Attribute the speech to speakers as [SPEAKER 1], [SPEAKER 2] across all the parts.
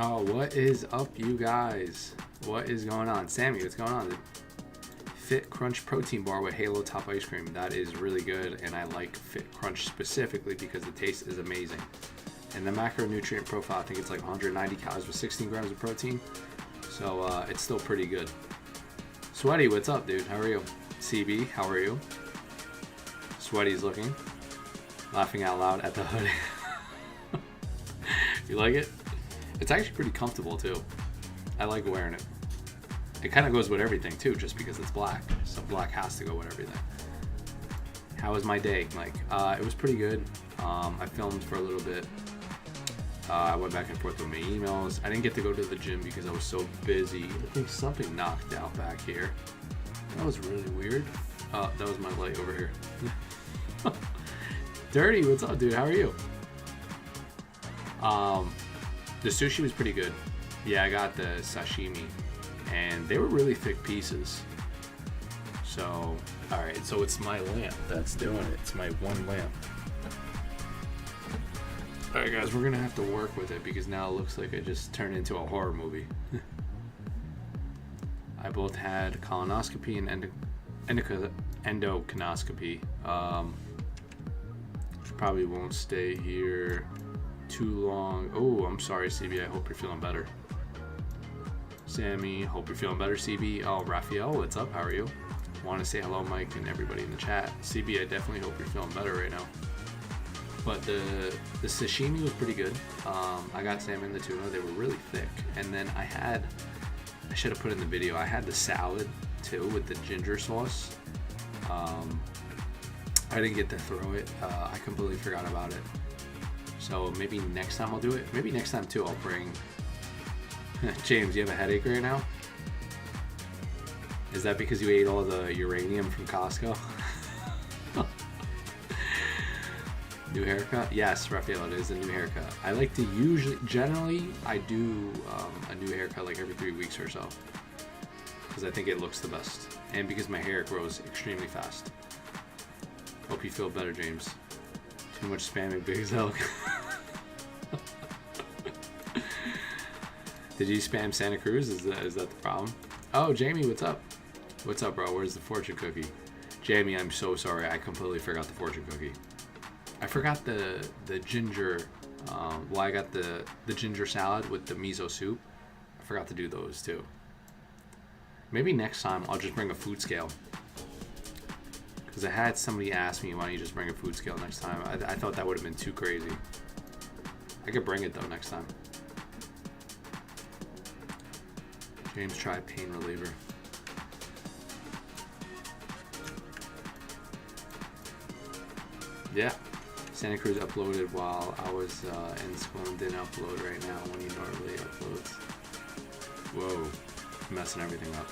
[SPEAKER 1] Oh, what is up, you guys? What is going on? Sammy, what's going on? The Fit Crunch protein bar with Halo Top ice cream. That is really good, and I like Fit Crunch specifically because the taste is amazing. And the macronutrient profile, I think it's like 190 calories with 16 grams of protein. So it's still pretty good. Sweaty, what's up, dude? How are you? CB, how are you? Sweaty's looking. Laughing out loud at the hoodie. You like it? It's actually pretty comfortable too. I like wearing it. It kind of goes with everything too, just because it's black. So black has to go with everything. How was my day, Mike? It was pretty good. I filmed for a little bit. I went back and forth with my emails. I didn't get to go to the gym because I was so busy. I think something knocked out back here. That was really weird. That was my light over here. Dirty, what's up, dude? How are you? The sushi was pretty good. Yeah, I got the sashimi, and they were really thick pieces. So, alright, so it's my lamp that's doing it. It's my one lamp. Alright guys, we're gonna have to work with it because now it looks like I just turned into a horror movie. I both had colonoscopy and endoconoscopy. Probably won't stay here too long. Oh, I'm sorry, CB. I hope you're feeling better. Sammy, hope you're feeling better, CB. Oh, Raphael, what's up? How are you? Want to say hello, Mike, and everybody in the chat. CB, I definitely hope you're feeling better right now. But the sashimi was pretty good. I got salmon, the tuna. They were really thick. And then I should have put in the video, I had the salad too with the ginger sauce. I didn't get to throw it. I completely forgot about it. So maybe next time I'll do it. Maybe next time too I'll bring... James, you have a headache right now? Is that because you ate all the uranium from Costco? New haircut? Yes, Raphael, it is a new haircut. I like to generally, I do a new haircut like every 3 weeks or so. Because I think it looks the best. And because my hair grows extremely fast. Hope you feel better, James. Too much spamming Big Zelk. Did you spam Santa Cruz? Is that the problem? Oh, Jamie, what's up? What's up, bro? Where's the fortune cookie? Jamie, I'm so sorry. I completely forgot the fortune cookie. I forgot the ginger. Well, I got the ginger salad with the miso soup. I forgot to do those too. Maybe next time I'll just bring a food scale. Because I had somebody ask me, why don't you just bring a food scale next time? I thought that would have been too crazy. I could bring it though next time. James, try pain reliever. Yeah. Santa Cruz uploaded while I was in school and didn't upload right now when he normally uploads. Whoa. Messing everything up.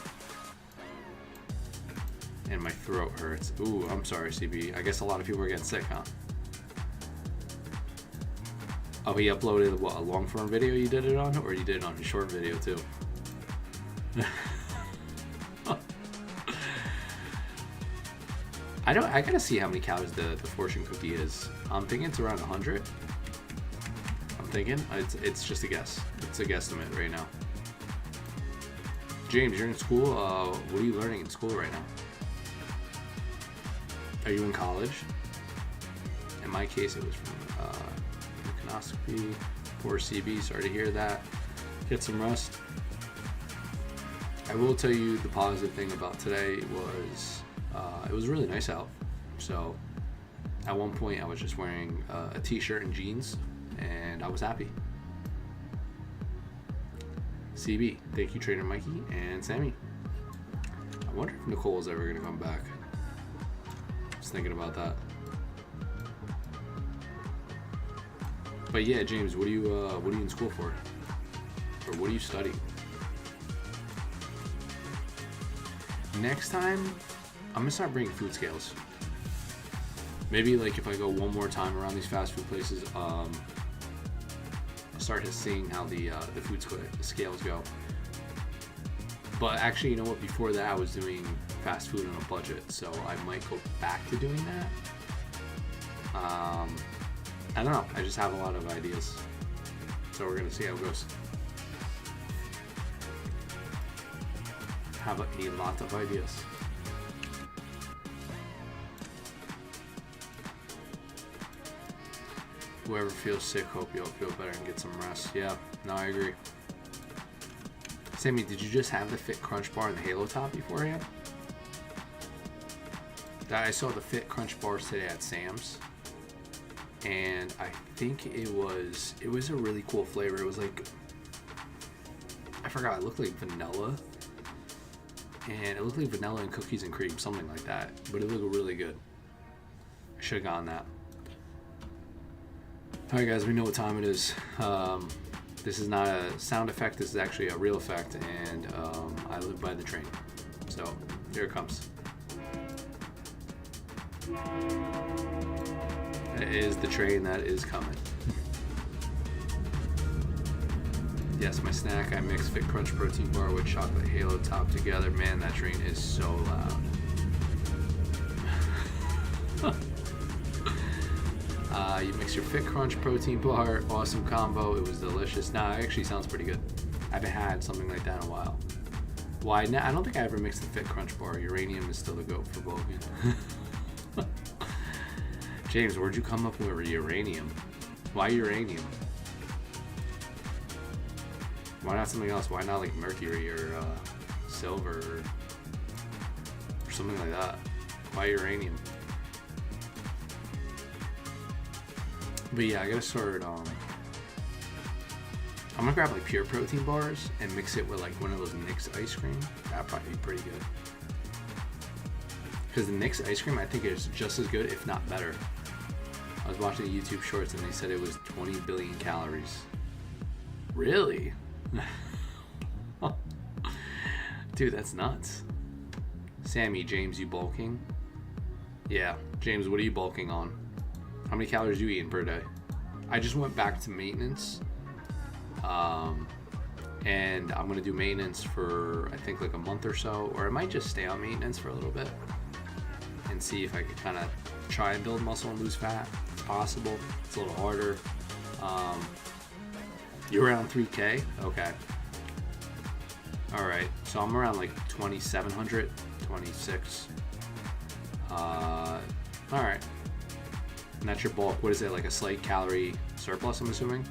[SPEAKER 1] And my throat hurts. Ooh, I'm sorry, CB. I guess a lot of people are getting sick, huh? Oh, he uploaded what, a long form video you did it on? Or you did it on a short video too? I gotta see how many calories the fortune cookie is. I'm thinking it's around 100. I'm thinking it's just a guess. It's a guesstimate right now. James, you're in school. What are you learning in school right now? Are you in college? In my case, it was from colonoscopy. Poor CB. Sorry to hear that. Get some rest. I will tell you the positive thing about today was it was really nice out. So at one point I was just wearing a t-shirt and jeans and I was happy. CB, thank you Trainer Mikey and Sammy. I wonder if Nicole's ever gonna come back. Just thinking about that. But yeah, James, what are you in school for? Or what do you study? Next time, I'm gonna start bringing food scales. Maybe like if I go one more time around these fast food places, I'll start seeing how the food scales go. But actually, you know what? Before that, I was doing fast food on a budget, so I might go back to doing that. I don't know. I just have a lot of ideas, so we're gonna see how it goes. Have a lot of ideas. Whoever feels sick, hope you'll feel better and get some rest. Yeah, no, I agree. Sammy, did you just have the Fit Crunch Bar and the Halo Top beforehand? I saw the Fit Crunch Bars today at Sam's, and I think it was a really cool flavor. It was like, I forgot, it looked like vanilla. And it looked like vanilla and cookies and cream, something like that. But it looked really good. I should have gotten that. Alright guys, we know what time it is. This is not a sound effect, this is actually a real effect, and I live by the train. So, here it comes. It is the train that is coming. Yes, my snack, I mix Fit Crunch Protein Bar with Chocolate Halo Top together. Man, that train is so loud. You mix your Fit Crunch protein bar. Awesome combo. It was delicious. Nah, it actually sounds pretty good. I haven't had something like that in a while. Why? Nah, I don't think I ever mixed the Fit Crunch bar. Uranium is still the goat for bulking. James, where'd you come up with uranium? Why uranium? Why not something else? Why not like mercury or silver or something like that? Why uranium? But yeah, I gotta start. I'm gonna grab like pure protein bars and mix it with like one of those Nick's ice cream. That'd probably be pretty good. Because the Nick's ice cream, I think, is just as good, if not better. I was watching the YouTube shorts and they said it was 20 billion calories. Really? Dude, that's nuts. Sammy, James, you bulking? Yeah, James, what are you bulking on? How many calories are you eating per day? I just went back to maintenance. And I'm gonna do maintenance for, I think, like a month or so, or I might just stay on maintenance for a little bit and see if I could kind of try and build muscle and lose fat. It's possible. It's a little harder. You're around 3K? Okay. All right, so I'm around like 2,700, 26. All right. And that's your bulk. What is it, like a slight calorie surplus, I'm assuming?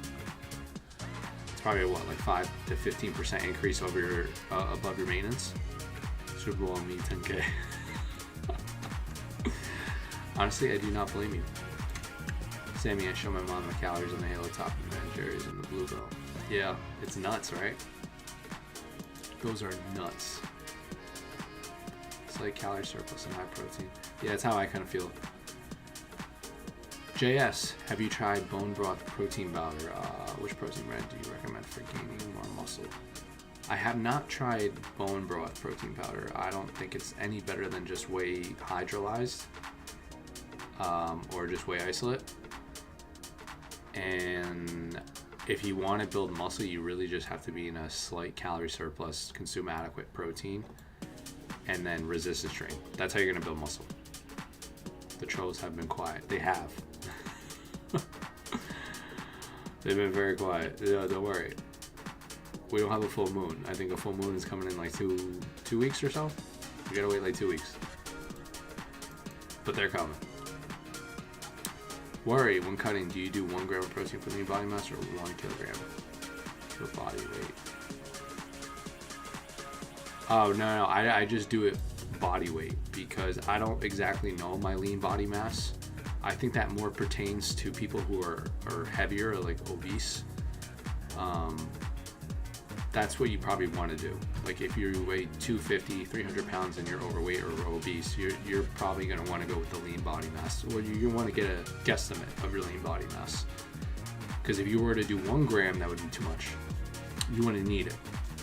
[SPEAKER 1] It's probably what, like 5 to 15% increase over your above your maintenance. Super Bowl on me, 10K. Honestly, I do not blame you. Sammy, I show my mom the calories on the Halo Top and Ben Jerry's and the Bluebell. Yeah, it's nuts, right? Those are nuts. It's like calorie surplus and high protein. Yeah, that's how I kind of feel. JS, have you tried bone broth protein powder? Which protein brand do you recommend for gaining more muscle? I have not tried bone broth protein powder. I don't think it's any better than just whey hydrolyzed, or just whey isolate. And if you want to build muscle, you really just have to be in a slight calorie surplus, consume adequate protein, and then resistance train. That's how you're going to build muscle. The trolls have been quiet. They have. They've been very quiet. Yeah, don't worry. We don't have a full moon. I think a full moon is coming in like two weeks or so. We gotta wait like 2 weeks. But they're coming. Worry, when cutting, do you do 1 gram of protein for lean body mass or 1 kilogram for body weight? Oh, no, I just do it body weight because I don't exactly know my lean body mass. I think that more pertains to people who are heavier or like obese. That's what you probably want to do. Like if you weigh 250, 300 pounds and you're overweight or obese, you're probably going to want to go with the lean body mass, or you want to get a guesstimate of your lean body mass. Because if you were to do 1 gram, that would be too much. You want to need it.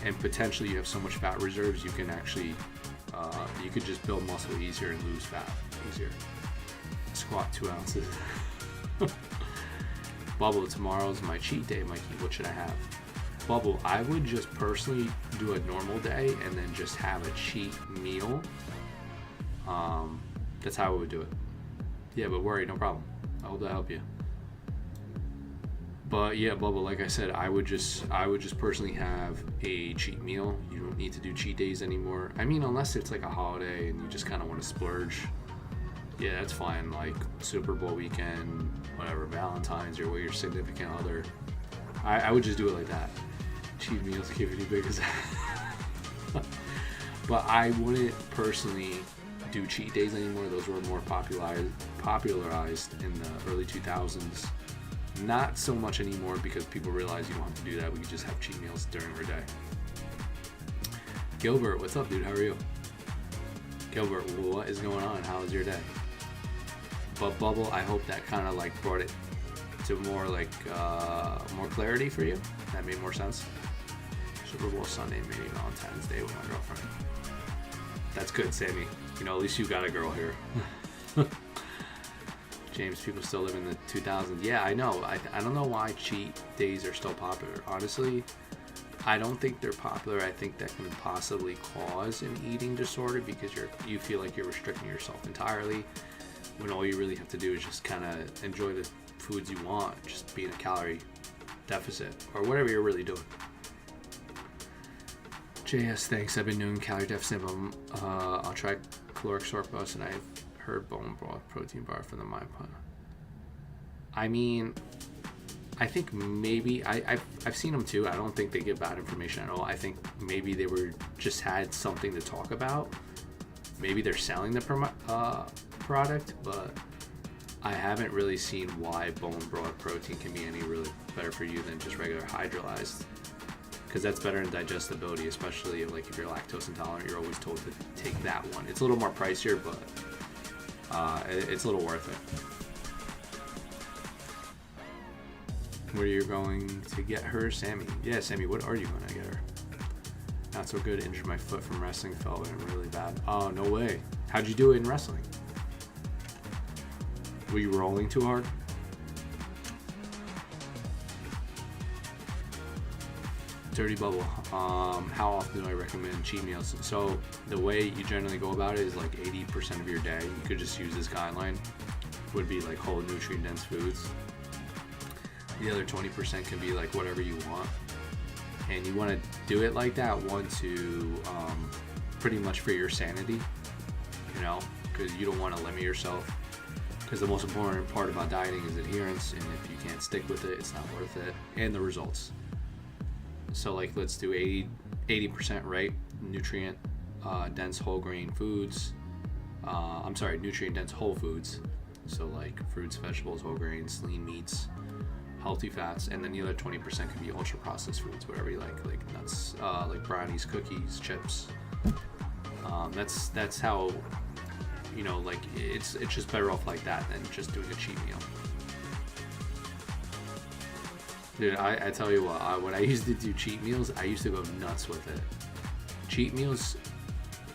[SPEAKER 1] And potentially you have so much fat reserves, you can actually, you could just build muscle easier and lose fat easier. Squat 2 ounces. Bubble, tomorrow's my cheat day, Mikey. What should I have? Bubble, I would just personally do a normal day and then just have a cheat meal. That's how I would do it. Yeah, but worry, no problem. I hope that help you. But yeah, Bubble, like I said, I would just personally have a cheat meal. You don't need to do cheat days anymore. I mean, unless it's like a holiday and you just kind of want to splurge. Yeah, that's fine. Like Super Bowl weekend, whatever, Valentine's, or with your significant other. I would just do it like that. Cheat meals keep it big as But I wouldn't personally do cheat days anymore. Those were more popularized in the early 2000s. Not so much anymore because people realize you don't have to do that. We can just have cheat meals during our day. Gilbert, what's up, dude? How are you? Gilbert, what is going on? How was your day? But Bubble, I hope that kind of like brought it to more like more clarity for you. That made more sense. Super Bowl Sunday, maybe Valentine's Day with my girlfriend. That's good, Sammy. You know, at least you got a girl here. James, people still live in the 2000s. Yeah, I know. I don't know why cheat days are still popular. Honestly, I don't think they're popular. I think that can possibly cause an eating disorder because you feel like you're restricting yourself entirely, when all you really have to do is just kind of enjoy foods you want, just be in a calorie deficit or whatever you're really doing. JS, thanks. I've been doing calorie deficit, but I'll try caloric surplus, and I've heard bone broth protein bar from the Mind Pun. I mean, I think maybe I've seen them too. I don't think they give bad information at all. I think maybe they were just had something to talk about. Maybe they're selling the product, but I haven't really seen why bone broth protein can be any really better for you than just regular hydrolyzed, because that's better in digestibility, especially if you're lactose intolerant. You're always told to take that one. It's a little more pricier, but it's a little worth it. Where you're going to get her, Sammy? Yeah, Sammy, what are you gonna get her? Not so good. Injured my foot from wrestling. Felt it really bad. Oh, no way. How'd you do it in wrestling? Were you rolling too hard? Dirty Bubble. How often do I recommend cheat meals? So the way you generally go about it is 80% of your day. You could just use this guideline. Would be whole nutrient dense foods. The other 20% can be whatever you want, and you want to do it like that. One, to pretty much for your sanity, because you don't want to limit yourself. Because the most important part about dieting is adherence, and if you can't stick with it, it's not worth it, and the results. So let's do 80%, right? Nutrient dense whole grain foods. Nutrient dense whole foods. So fruits, vegetables, whole grains, lean meats, healthy fats, and then the other 20% could be ultra processed foods, whatever you like nuts, brownies, cookies, chips. That's how, it's just better off like that than just doing a cheat meal. Dude, I tell you what, when I used to do cheat meals, I used to go nuts with it. Cheat meals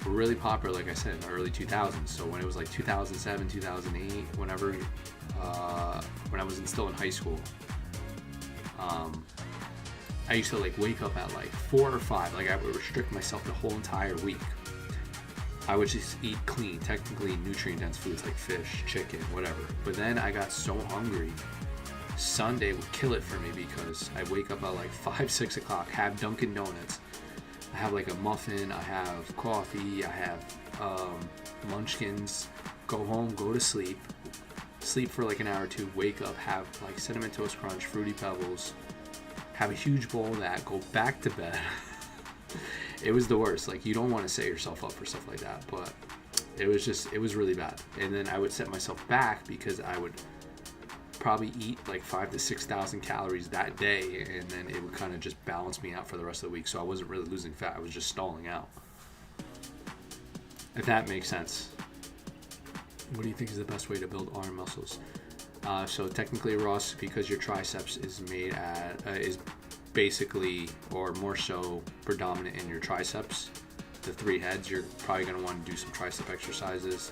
[SPEAKER 1] were really popular, like I said, in the early 2000s. So when it was 2007, 2008, whenever, when I was still in high school, I used to wake up at 4 or 5. I would restrict myself the whole entire week. I would just eat clean, technically nutrient dense foods like fish, chicken, whatever. But then I got so hungry, Sunday would kill it for me, because I wake up at 5, 6 o'clock, have Dunkin' Donuts, I have a muffin, I have coffee, I have munchkins, go home, go to sleep for an hour or two, wake up, have Cinnamon Toast Crunch, Fruity Pebbles, have a huge bowl of that, go back to bed. It was the worst. You don't want to set yourself up for stuff like that, but it was really bad. And then I would set myself back, because I would probably eat 5,000 to 6,000 calories that day, and then it would kind of just balance me out for the rest of the week. So I wasn't really losing fat, I was just stalling out, if that makes sense. What do you think is the best way to build arm muscles? So technically, Ross, because your triceps is made is basically, or more so, predominant in your triceps, the 3 heads, you're probably going to want to do some tricep exercises,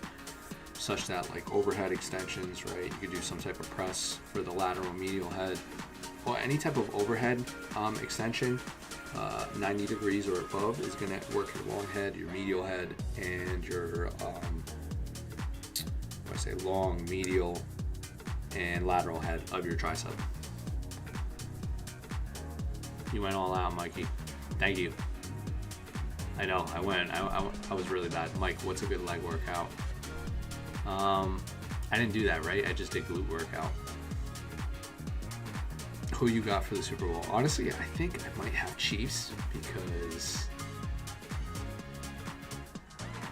[SPEAKER 1] such that overhead extensions, right? You could do some type of press for the lateral medial head, or any type of overhead extension, 90 degrees or above, is going to work your long head, your medial head, and your long, medial, and lateral head of your tricep. You went all out, Mikey. Thank you. I know, I went. I was really bad. Mike, what's a good leg workout? I didn't do that, right? I just did glute workout. Who you got for the Super Bowl? Honestly, I think I might have Chiefs, because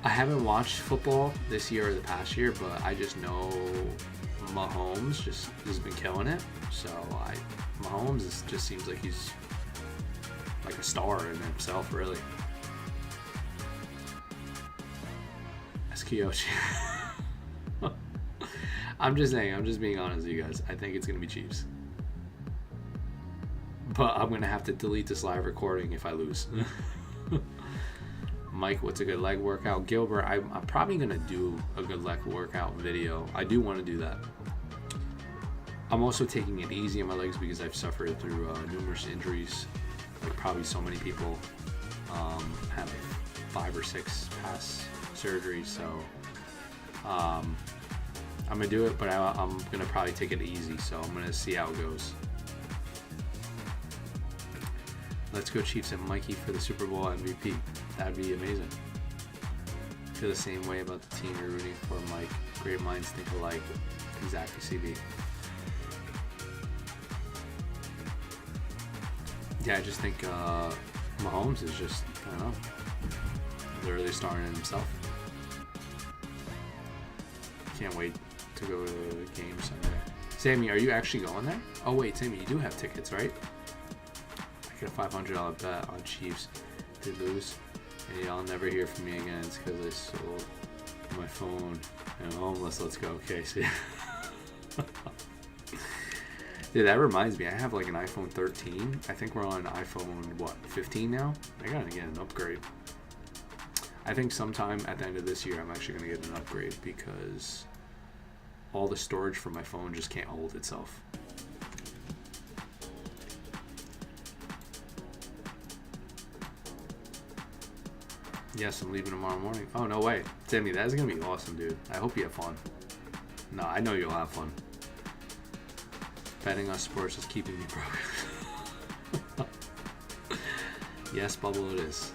[SPEAKER 1] I haven't watched football this year or the past year, but I just know Mahomes just has been killing it. So Mahomes just seems like he's a star in himself, really. That's Kiyoshi. I'm just saying, I'm just being honest with you guys. I think it's going to be Chiefs. But I'm going to have to delete this live recording if I lose. Mike, what's a good leg workout? Gilbert, I'm probably going to do a good leg workout video. I do want to do that. I'm also taking it easy on my legs, because I've suffered through numerous injuries. Probably so many people have 5 or 6 past surgeries. So I'm gonna do it, but I'm gonna probably take it easy, so I'm gonna see how it goes. Let's go Chiefs and Mikey for the Super Bowl MVP. That'd be amazing. I feel the same way about the team you're rooting for, Mike. Great minds think alike. Exactly, CB. Yeah, I just think Mahomes is just, I don't know, literally starring in himself. Can't wait to go to the game Sunday. Sammy, are you actually going there? Oh wait, Sammy, you do have tickets, right? I get a $500 bet on Chiefs. They lose, and y'all never hear from me again. It's because I sold my phone and I'm homeless. Let's go, Casey. Dude, that reminds me, I have like an iPhone 13. I think we're on iPhone, what, 15 now? I gotta get an upgrade. I think sometime at the end of this year, I'm actually gonna get an upgrade because all the storage for my phone just can't hold itself. Yes, I'm leaving tomorrow morning. Oh, no way. Sammy, that is gonna be awesome, dude. I hope you have fun. No, I know you'll have fun. Betting on sports is keeping me broke. Yes, Bubble, it is.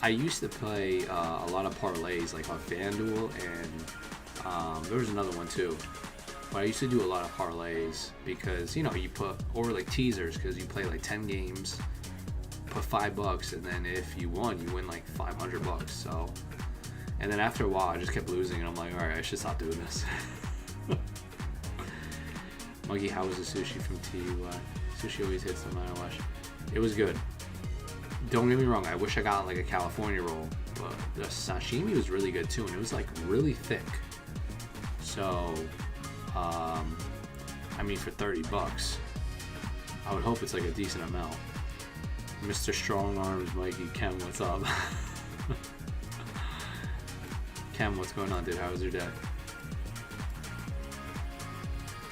[SPEAKER 1] I used to play a lot of parlays, like on FanDuel, and there was another one too. But I used to do a lot of parlays because, you know, you put, or like teasers, because you play like 10 games, put $5, and then if you won, you win like $500. So, and then after a while, I just kept losing, and I'm like, all right, I should stop doing this. Muggy, how was the sushi from TUI? Sushi always hits no matter what. It was good. Don't get me wrong, I wish I got like a California roll, but the sashimi was really good too, and it was like really thick. So, I mean, for $30, I would hope it's like a decent amount. Mr. Strong Arms, Mikey, Ken, what's up? Ken, what's going on, dude? How was your day?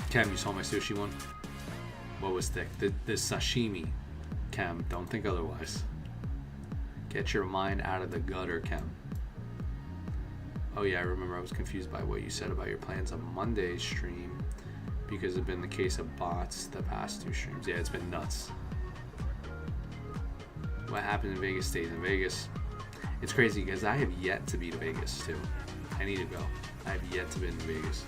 [SPEAKER 1] Cam, you saw my sushi one? What was thick? The sashimi. Cam, don't think otherwise. Get your mind out of the gutter, Cam. Oh yeah, I remember I was confused by what you said about your plans on Monday's stream because it's been the case of bots the past 2 streams. Yeah, it's been nuts. What happened in Vegas stays in Vegas. It's crazy because I have yet to be to Vegas too. I need to go. I have yet to be in Vegas.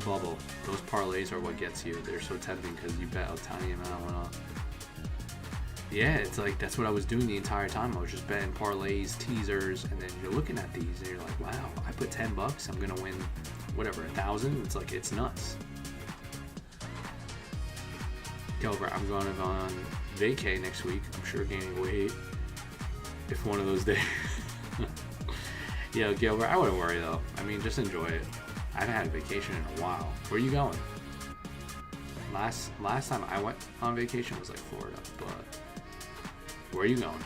[SPEAKER 1] Bubble, those parlays are what gets you. They're so tempting because you bet a tiny amount went up. Yeah, it's like that's what I was doing the entire time. I was just betting parlays, teasers, and then you're looking at these and you're like, wow, I put $10, I'm gonna win whatever, 1,000. It's like, it's nuts. Gilbert, I'm going on vacay next week. I'm sure gaining weight if one of those days. Yeah, Gilbert, I wouldn't worry though. I mean, just enjoy it. I haven't had a vacation in a while. Where are you going? Last time I went on vacation was like Florida, but where are you going?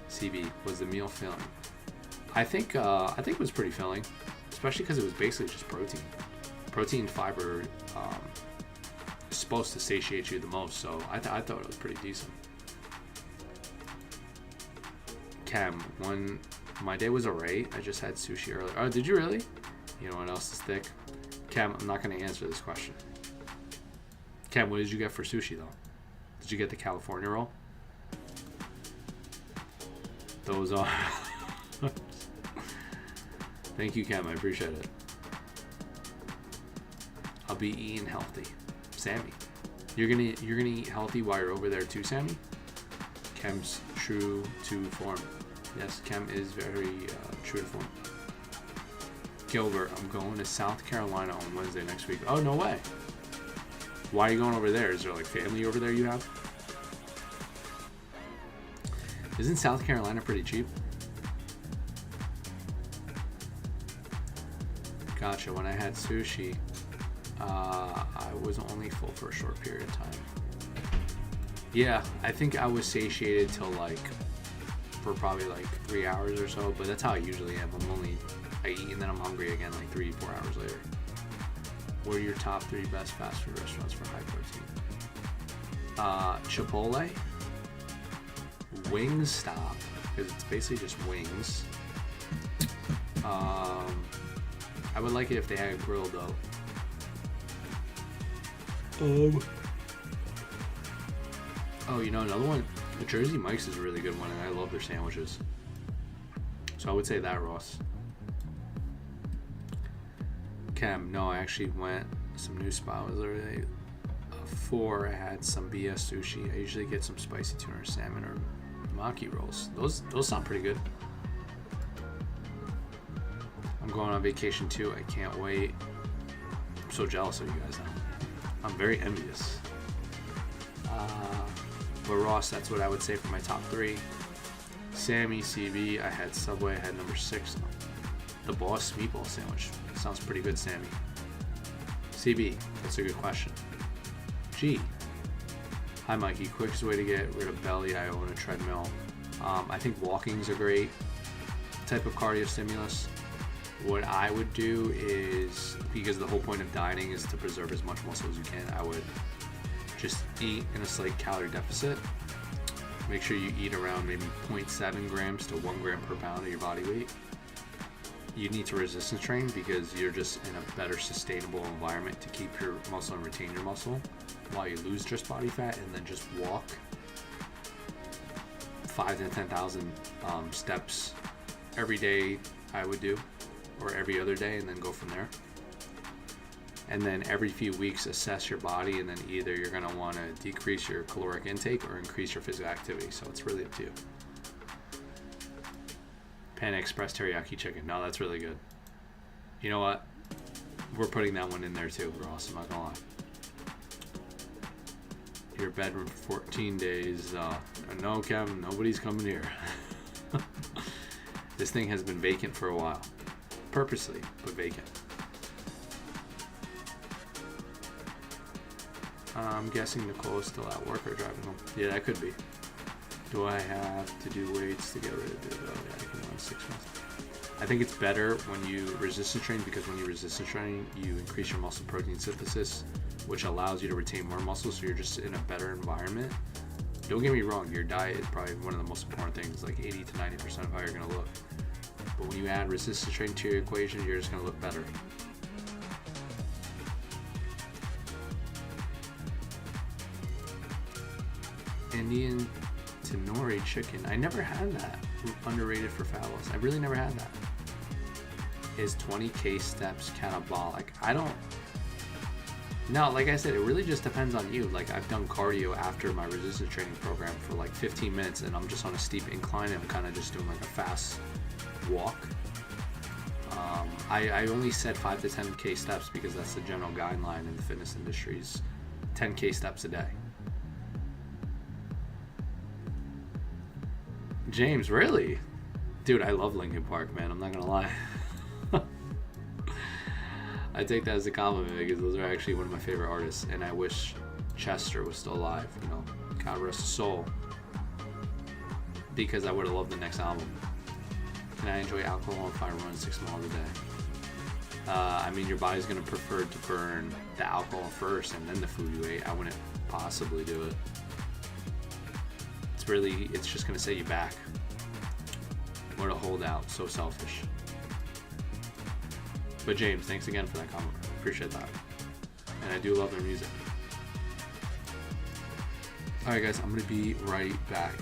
[SPEAKER 1] CB, was the meal filling? I think it was pretty filling, especially because it was basically just protein. Protein, fiber is supposed to satiate you the most, so I thought it was pretty decent. Cam, when my day was alright, I just had sushi earlier. Oh, did you really? You know what else is thick? Cam, I'm not going to answer this question. Cam, what did you get for sushi, though? Did you get the California roll? Those are... Thank you, Cam. I appreciate it. I'll be eating healthy. Sammy, you're gonna eat healthy while you're over there too, Sammy? Cam's true to form. Yes, Cam is very true to form. Gilbert, I'm going to South Carolina on Wednesday next week. Oh, no way. Why are you going over there? Is there like family over there you have? Isn't South Carolina pretty cheap? Gotcha. When I had sushi, I was only full for a short period of time. Yeah, I think I was satiated till like, for probably like 3 hours or so, but that's how I usually am. I eat and then I'm hungry again like 3-4 hours later. What are your top 3 best fast food restaurants for high protein? Chipotle, Wingstop, because it's basically just wings, I would like it if they had grilled though. Oh, you know, another one, the Jersey Mike's is a really good one, and I love their sandwiches. So I would say that, Ross. Chem, no, I actually went some new spot. It was literally 4. I had some BS sushi. I usually get some spicy tuna or salmon or maki rolls. Those sound pretty good. I'm going on vacation too. I can't wait. I'm so jealous of you guys now. I'm very envious. But Ross, that's what I would say for my top 3. Sammy, CB, I had Subway, I had number 6. The Boss meatball sandwich. Sounds pretty good, Sammy. CB, that's a good question. G, hi Mikey, quickest way to get rid of belly, I own a treadmill. I think walking's a great type of cardio stimulus. What I would do is, because the whole point of dieting is to preserve as much muscle as you can, I would just eat in a slight calorie deficit. Make sure you eat around maybe 0.7 grams to 1 gram per pound of your body weight. You need to resistance train because you're just in a better sustainable environment to keep your muscle and retain your muscle while you lose just body fat, and then just walk 5,000 to 10,000 steps every day I would do, or every other day, and then go from there. And then every few weeks assess your body, and then either you're going to want to decrease your caloric intake or increase your physical activity. So it's really up to you. Panda Express teriyaki chicken. No, that's really good. You know what? We're putting that one in there too, Ross. I'm not going to lie. Your bedroom for 14 days. No, Kevin, nobody's coming here. This thing has been vacant for a while. Purposely, but vacant. I'm guessing Nicole is still at work or driving home. Yeah, that could be. Do I have to do weights to get rid of it? Oh, yeah, I can run 6 months. I think it's better when you resistance train, because when you resistance train, you increase your muscle protein synthesis, which allows you to retain more muscle, so you're just in a better environment. Don't get me wrong, your diet is probably one of the most important things, like 80 to 90% of how you're going to look. But when you add resistance training to your equation, you're just going to look better. Indian Tandoori chicken. I never had that. Underrated for fat loss. I really never had that. Is 20K steps catabolic? I don't. No, like I said, it really just depends on you. Like, I've done cardio after my resistance training program for like 15 minutes, and I'm just on a steep incline, and I'm kind of just doing like a fast walk. I only said 5 to 10K steps because that's the general guideline in the fitness industry's 10K steps a day. James, really? Dude, I love Linkin Park, man. I'm not gonna lie. I take that as a compliment because those are actually one of my favorite artists, and I wish Chester was still alive, you know, God rest his soul, because I would have loved the next album. Can I enjoy alcohol if I run 6 miles a day? I mean, your body's gonna prefer to burn the alcohol first and then the food you ate. I wouldn't possibly do it. It's just gonna set you back. What a holdout, so selfish. But James, thanks again for that comment. Appreciate that. And I do love their music. Alright guys, I'm gonna be right back.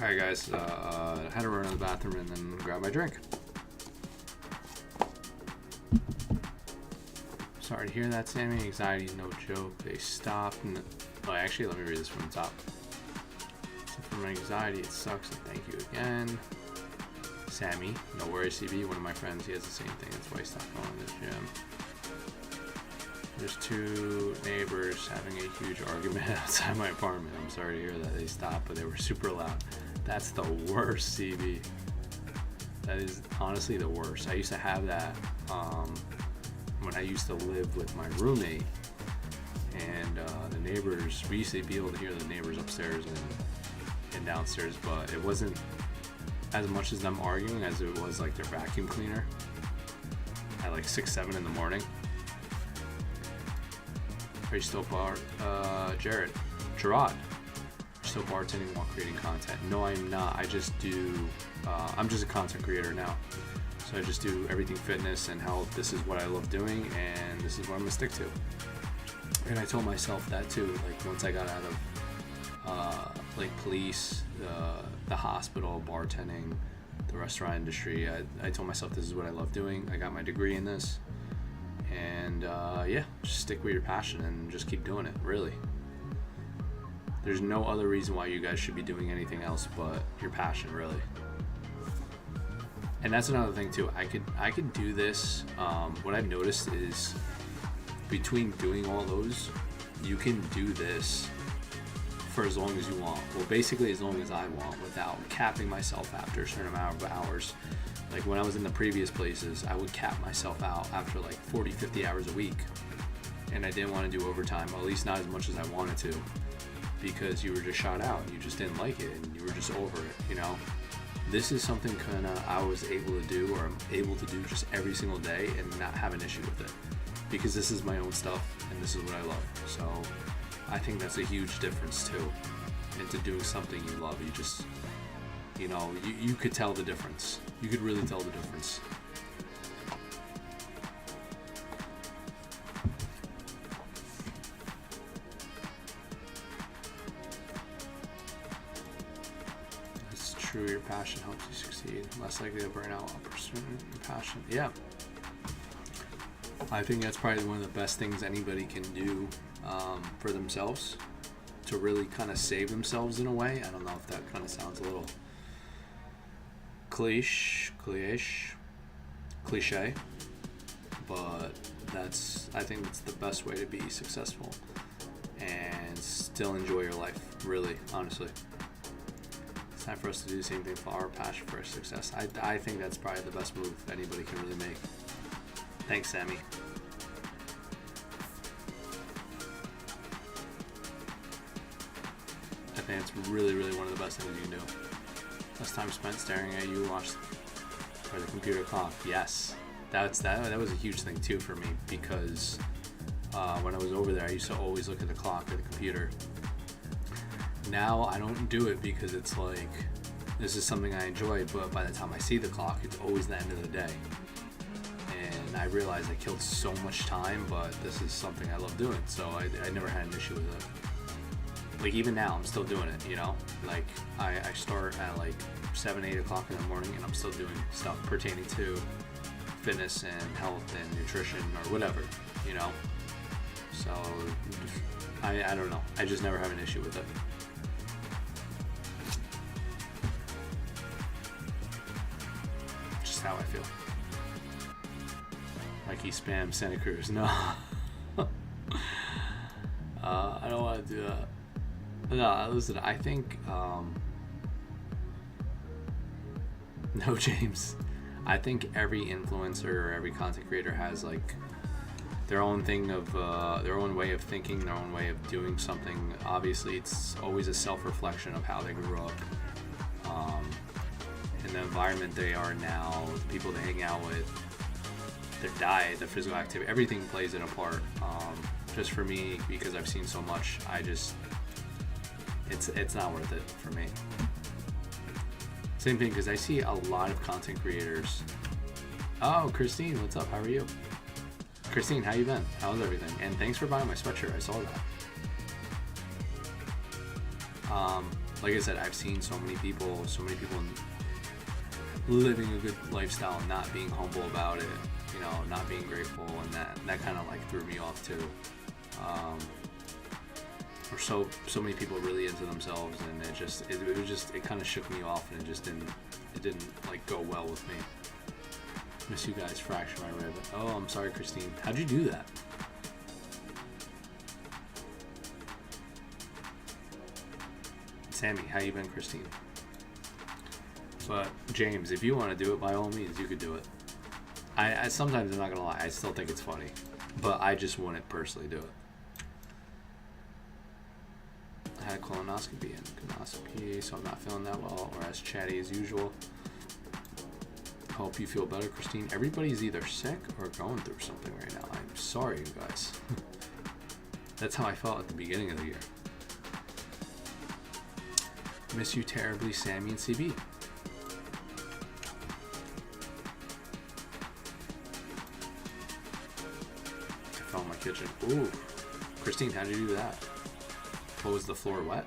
[SPEAKER 1] Alright guys, I had to run to the bathroom and then grab my drink. Sorry to hear that, Sammy. Anxiety is no joke. They stopped and... Oh, actually, let me read this from the top. So for my anxiety, it sucks, and thank you again. Sammy, no worries, CB. One of my friends, he has the same thing. That's why he stopped going to the gym. There's two neighbors having a huge argument outside my apartment. I'm sorry to hear that. They stopped, but they were super loud. That's the worst, CB. That is honestly the worst. I used to have that when I used to live with my roommate, and the neighbors, we used to be able to hear the neighbors upstairs and downstairs, but it wasn't as much as them arguing as it was like their vacuum cleaner at like 6, 7 in the morning. Are you still part? Gerard, still bartending while creating content? No, I'm not. I just do, I'm just a content creator now. So I just do everything fitness and health. This is what I love doing, and this is what I'm gonna stick to. And I told myself that too, like once I got out of like police, the hospital, bartending, the restaurant industry, I told myself this is what I love doing. I got my degree in this, and yeah, just stick with your passion and just keep doing it, really. There's no other reason why you guys should be doing anything else but your passion, really. And that's another thing too. I could do this. What I've noticed is between doing all those, you can do this for as long as you want. Well, basically as long as I want, without capping myself after a certain amount of hours. Like when I was in the previous places, I would cap myself out after like 40, 50 hours a week. And I didn't want to do overtime, at least not as much as I wanted to, because you were just shot out. You just didn't like it and you were just over it, you know? This is something kind of I was able to do, or I'm able to do just every single day and not have an issue with it, because this is my own stuff and this is what I love. So I think that's a huge difference too, into doing something you love. You just, you know, you could tell the difference. You could really tell the difference. It's true, your passion helps you succeed. Less likely to burn out while pursuing your passion. Yeah. I think that's probably one of the best things anybody can do for themselves, to really kind of save themselves in a way. I don't know if that kind of sounds a little cliche, but I think that's the best way to be successful and still enjoy your life, really, honestly. It's time for us to do the same thing for our passion for our success. I think that's probably the best move anybody can really make. Thanks, Sammy. I think it's really, really one of the best things you can do. Less time spent staring at you watch or the computer clock. Yes, that was a huge thing too for me, because when I was over there, I used to always look at the clock or the computer. Now I don't do it because it's like, this is something I enjoy, but by the time I see the clock, it's always the end of the day. And I realized I killed so much time, but this is something I love doing, so I never had an issue with it. Like even now, I'm still doing it, you know? Like I start at like 7, 8 o'clock in the morning, and I'm still doing stuff pertaining to fitness and health and nutrition or whatever, you know? So I don't know. I just never have an issue with it. Just how I feel. Like he spams Santa Cruz. No. I don't want to do that. No, listen, I think, no, James, I think every influencer or every content creator has like their own thing of, their own way of thinking, their own way of doing something. Obviously, it's always a self-reflection of how they grew up, and the environment they are now, the people they hang out with, their diet, their physical activity, everything plays in a part. Just for me, because I've seen so much, it's not worth it for me. Same thing, because I see a lot of content creators. Oh, Christine, what's up? How are you? Christine, how you been? How's everything? And thanks for buying my sweatshirt. I saw that. Like I said, I've seen so many people living a good lifestyle and not being humble about it, you know, not being grateful, and that kind of like threw me off too. Or so many people really into themselves, and it kind of shook me off, and it didn't like go well with me. Miss you guys, fracture my rib. Oh, I'm sorry, Christine. How'd you do that? Sammy, how you been, Christine? But James, if you want to do it, by all means, you could do it. I sometimes, I'm not gonna lie, I still think it's funny, but I just wouldn't personally do it. I had a colonoscopy and colonoscopy, so I'm not feeling that well, or as chatty as usual. Hope you feel better, Christine. Everybody's either sick or going through something right now. I'm sorry, you guys. That's how I felt at the beginning of the year. Miss you terribly, Sammy and CB. I fell in my kitchen. Ooh. Christine, how did you do that? What, was the floor wet?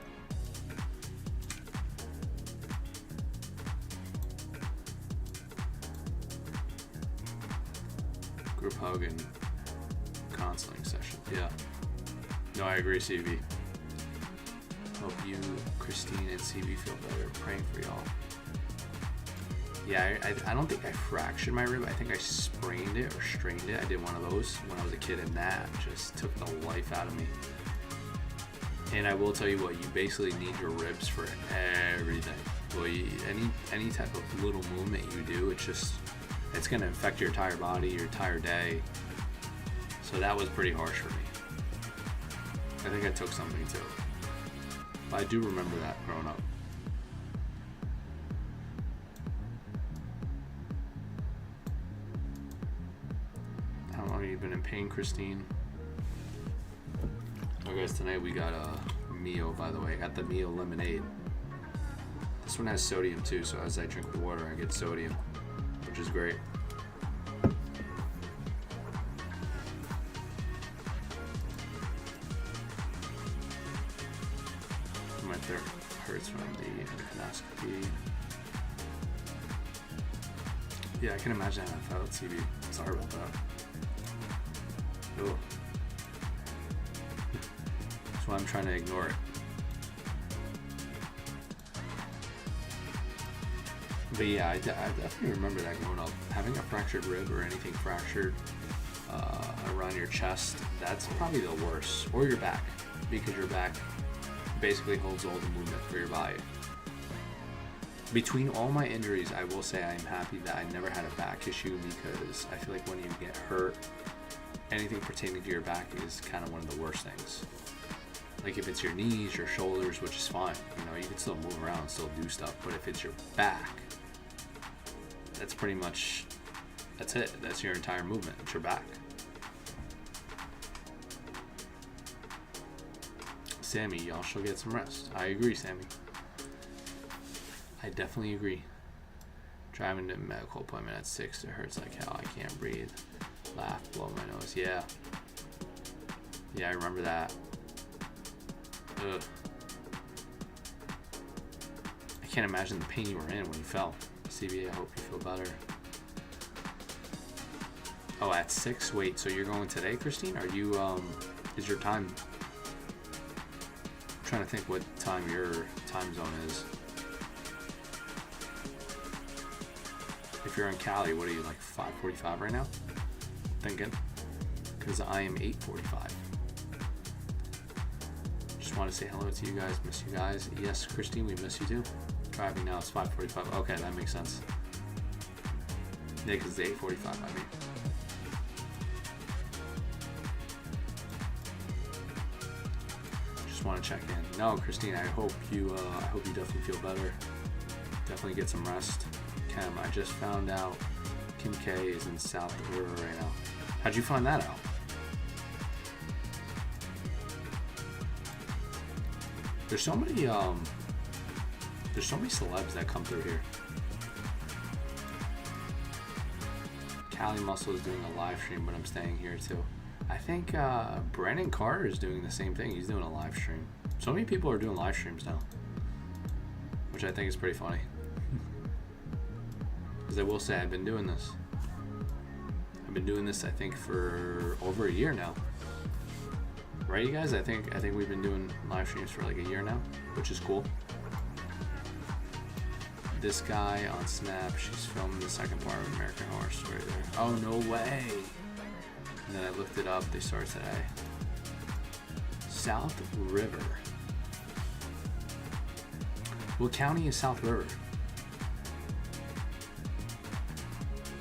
[SPEAKER 1] Group hug and counseling session. Yeah. No, I agree, CB. Hope you, Christine, and CB feel better. Praying for y'all. Yeah, I don't think I fractured my rib. I think I sprained it or strained it. I did one of those when I was a kid, and that just took the life out of me. And I will tell you what, you basically need your ribs for everything. Well, any type of little movement you do, it's going to affect your entire body, your entire day. So that was pretty harsh for me. I think I took something too. But I do remember that growing up. How long have you been in pain, Christine? Oh guys, tonight we got a Mio, by the way. I got the Mio lemonade. This one has sodium too, so as I drink the water, I get sodium, which is great. My throat hurts from the endoscopy. Yeah, I can imagine how I felt, CB. Sorry about that. Oh. That's why I'm trying to ignore it. But yeah, I definitely remember that growing up. Having a fractured rib or anything fractured around your chest, that's probably the worst. Or your back, because your back basically holds all the movement for your body. Between all my injuries, I will say I'm happy that I never had a back issue, because I feel like when you get hurt, anything pertaining to your back is kind of one of the worst things. Like if it's your knees, your shoulders, which is fine, you know, you can still move around, still do stuff, but if it's your back, that's pretty much, that's it. That's your entire movement. It's your back. Sammy, y'all should get some rest. I agree, Sammy. I definitely agree. Driving to a medical appointment at 6, it hurts like hell. I can't breathe. Laugh, blow my nose. Yeah. Yeah, I remember that. Ugh. I can't imagine the pain you were in when you fell. CB, I hope you feel better. Oh, at 6? Wait, so you're going today, Christine? Are you, is your time... I'm trying to think what time your time zone is. If you're in Cali, what are you, like 5:45 right now? Thinking. Because I am 8:45. Just want to say hello to you guys. Miss you guys. Yes, Christine, we miss you too. Driving now, it's 5:45. Okay, that makes sense. Yeah, because it's 8:45, I mean. Just want to check in. No, Christine, I hope you definitely feel better. Definitely get some rest. Kim, I just found out Kim K is in South River right now. How'd you find that out? There's so many celebs that come through here. Cali Muscle is doing a live stream, but I'm staying here too. I think Brandon Carter is doing the same thing. He's doing a live stream. So many people are doing live streams now, which I think is pretty funny. Because I will say, I've been doing this. I've been doing this, I think, for over a year now. Right, you guys? I think we've been doing live streams for like a year now, which is cool. This guy on Snap, she's filming the second part of American Horror Story there. Oh, no way! And then I looked it up. They started today. South River. What county is South River?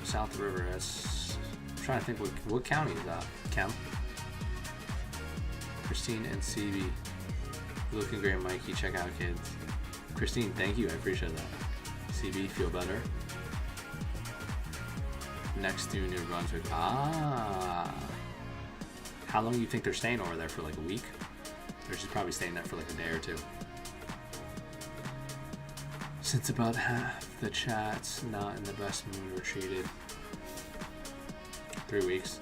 [SPEAKER 1] South River. That's. I'm trying to think. What county is that? Kemp. Christine and CB. You're looking great, Mikey. Check out, kids. Christine, thank you. I appreciate that. CB, feel better. Next to New Brunswick. Ah. How long do you think they're staying over there? For like a week? They're just probably staying there for like a day or two. Since about half the chat's not in the best mood or treated. 3 weeks.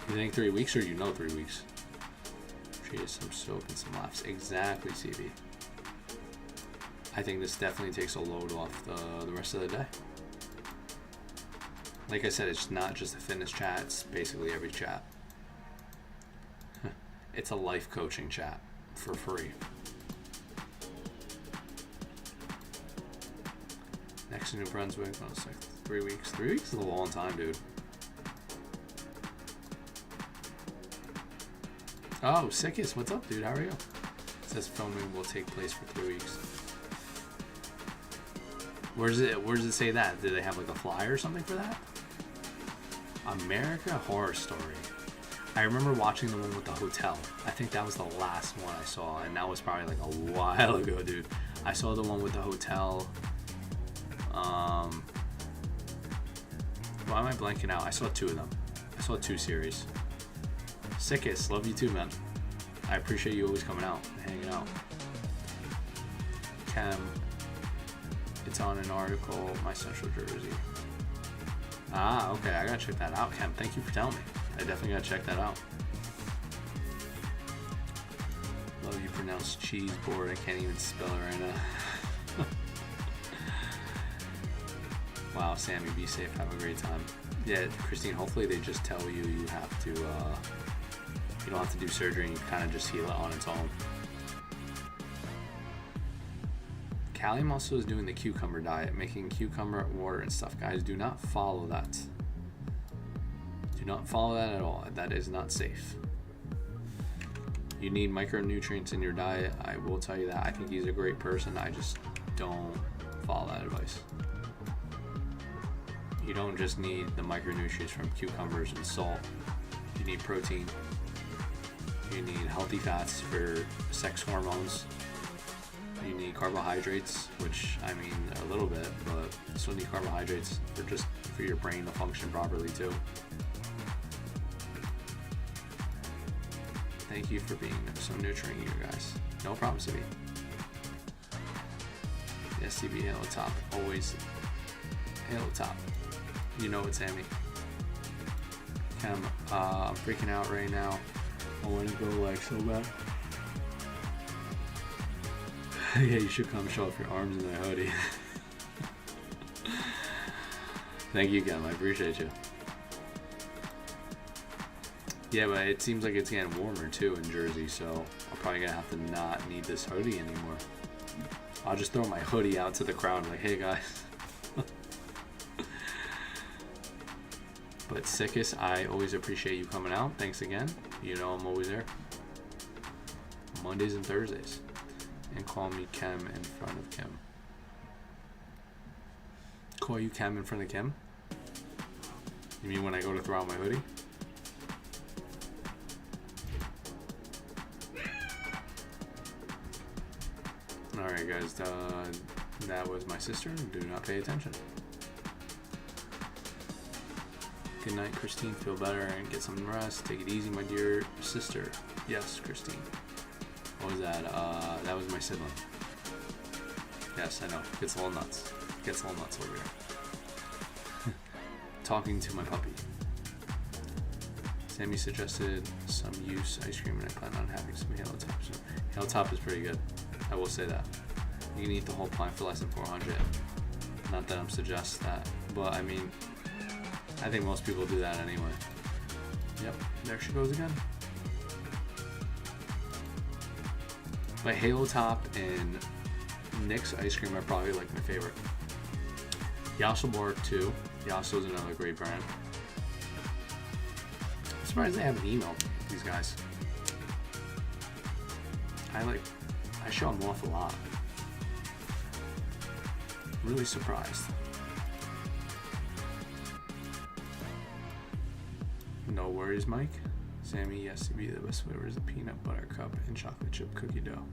[SPEAKER 1] You think 3 weeks, or you know 3 weeks? Treated some soap and some laughs. Exactly, CB. I think this definitely takes a load off the rest of the day. Like I said, it's not just a fitness chat, it's basically every chat. It's a life coaching chat for free. Next to New Brunswick, well, it's like 3 weeks. 3 weeks is a long time, dude. Oh, Sickest, what's up, dude? How are you? It says filming will take place for 3 weeks. Where does it say that? Did they have like a flyer or something for that? America Horror Story. I remember watching the one with the hotel. I think that was the last one I saw, and that was probably like a while ago, dude. I saw the one with the hotel. Why am I blanking out? I saw 2 of them. I saw 2 series. Sickest, love you too, man. I appreciate you always coming out and hanging out. Cam, it's on an article, my Central Jersey. Ah, okay, I gotta check that out, Cam. Thank you for telling me. I definitely gotta check that out. Love you pronounce cheese board. I can't even spell it right now. Wow, Sammy, be safe. Have a great time. Yeah, Christine, hopefully they just tell you you have to, you don't have to do surgery and you kind of just heal it on its own. Callie also is doing the cucumber diet, making cucumber water and stuff. Guys, do not follow that. Do not follow that at all. That is not safe. You need micronutrients in your diet. I will tell you that. I think he's a great person. I just don't follow that advice. You don't just need the micronutrients from cucumbers and salt. You need protein. You need healthy fats for sex hormones. You need carbohydrates, which I mean a little bit, but you still need carbohydrates for your brain to function properly too. Thank you for being so nurturing, you guys. No problem, CB. Yes, CB, Halo Top. Always Halo Top. You know it, Sammy. Cam, I'm freaking out right now. I want to go like so bad. Yeah, you should come show off your arms in the hoodie. Thank you, Cam. I appreciate you. Yeah, but it seems like it's getting warmer too in Jersey, so I'm probably gonna have to not need this hoodie anymore. I'll just throw my hoodie out to the crowd like, hey guys. But Sickest, I always appreciate you coming out. Thanks again. You know I'm always there. Mondays and Thursdays. And call me Cam in front of Kim. Call you Cam in front of Kim? You mean when I go to throw out my hoodie? Alright guys, that was my sister. Do not pay attention. Good night, Christine. Feel better and get some rest. Take it easy, my dear sister. Yes, Christine. What was that? That was my sibling. Yes, I know. Gets a little nuts. Gets a little nuts over here. Talking to my puppy. Sammy suggested some use ice cream and I plan on having some Halo Top. So Halo Top is pretty good. I will say that. You can eat the whole pint for less than 400. Not that I'm suggesting that, but I mean, I think most people do that anyway. Yep, there she goes again. But Halo Top and Nick's ice cream are probably like my favorite. Yasso Bar too. Yasso is another great brand. I'm surprised they haven't emailed these guys. I show them off a lot. Really surprised. No worries, Mike. Sammy, yes, to be the best flavor is the peanut butter cup and chocolate chip cookie dough.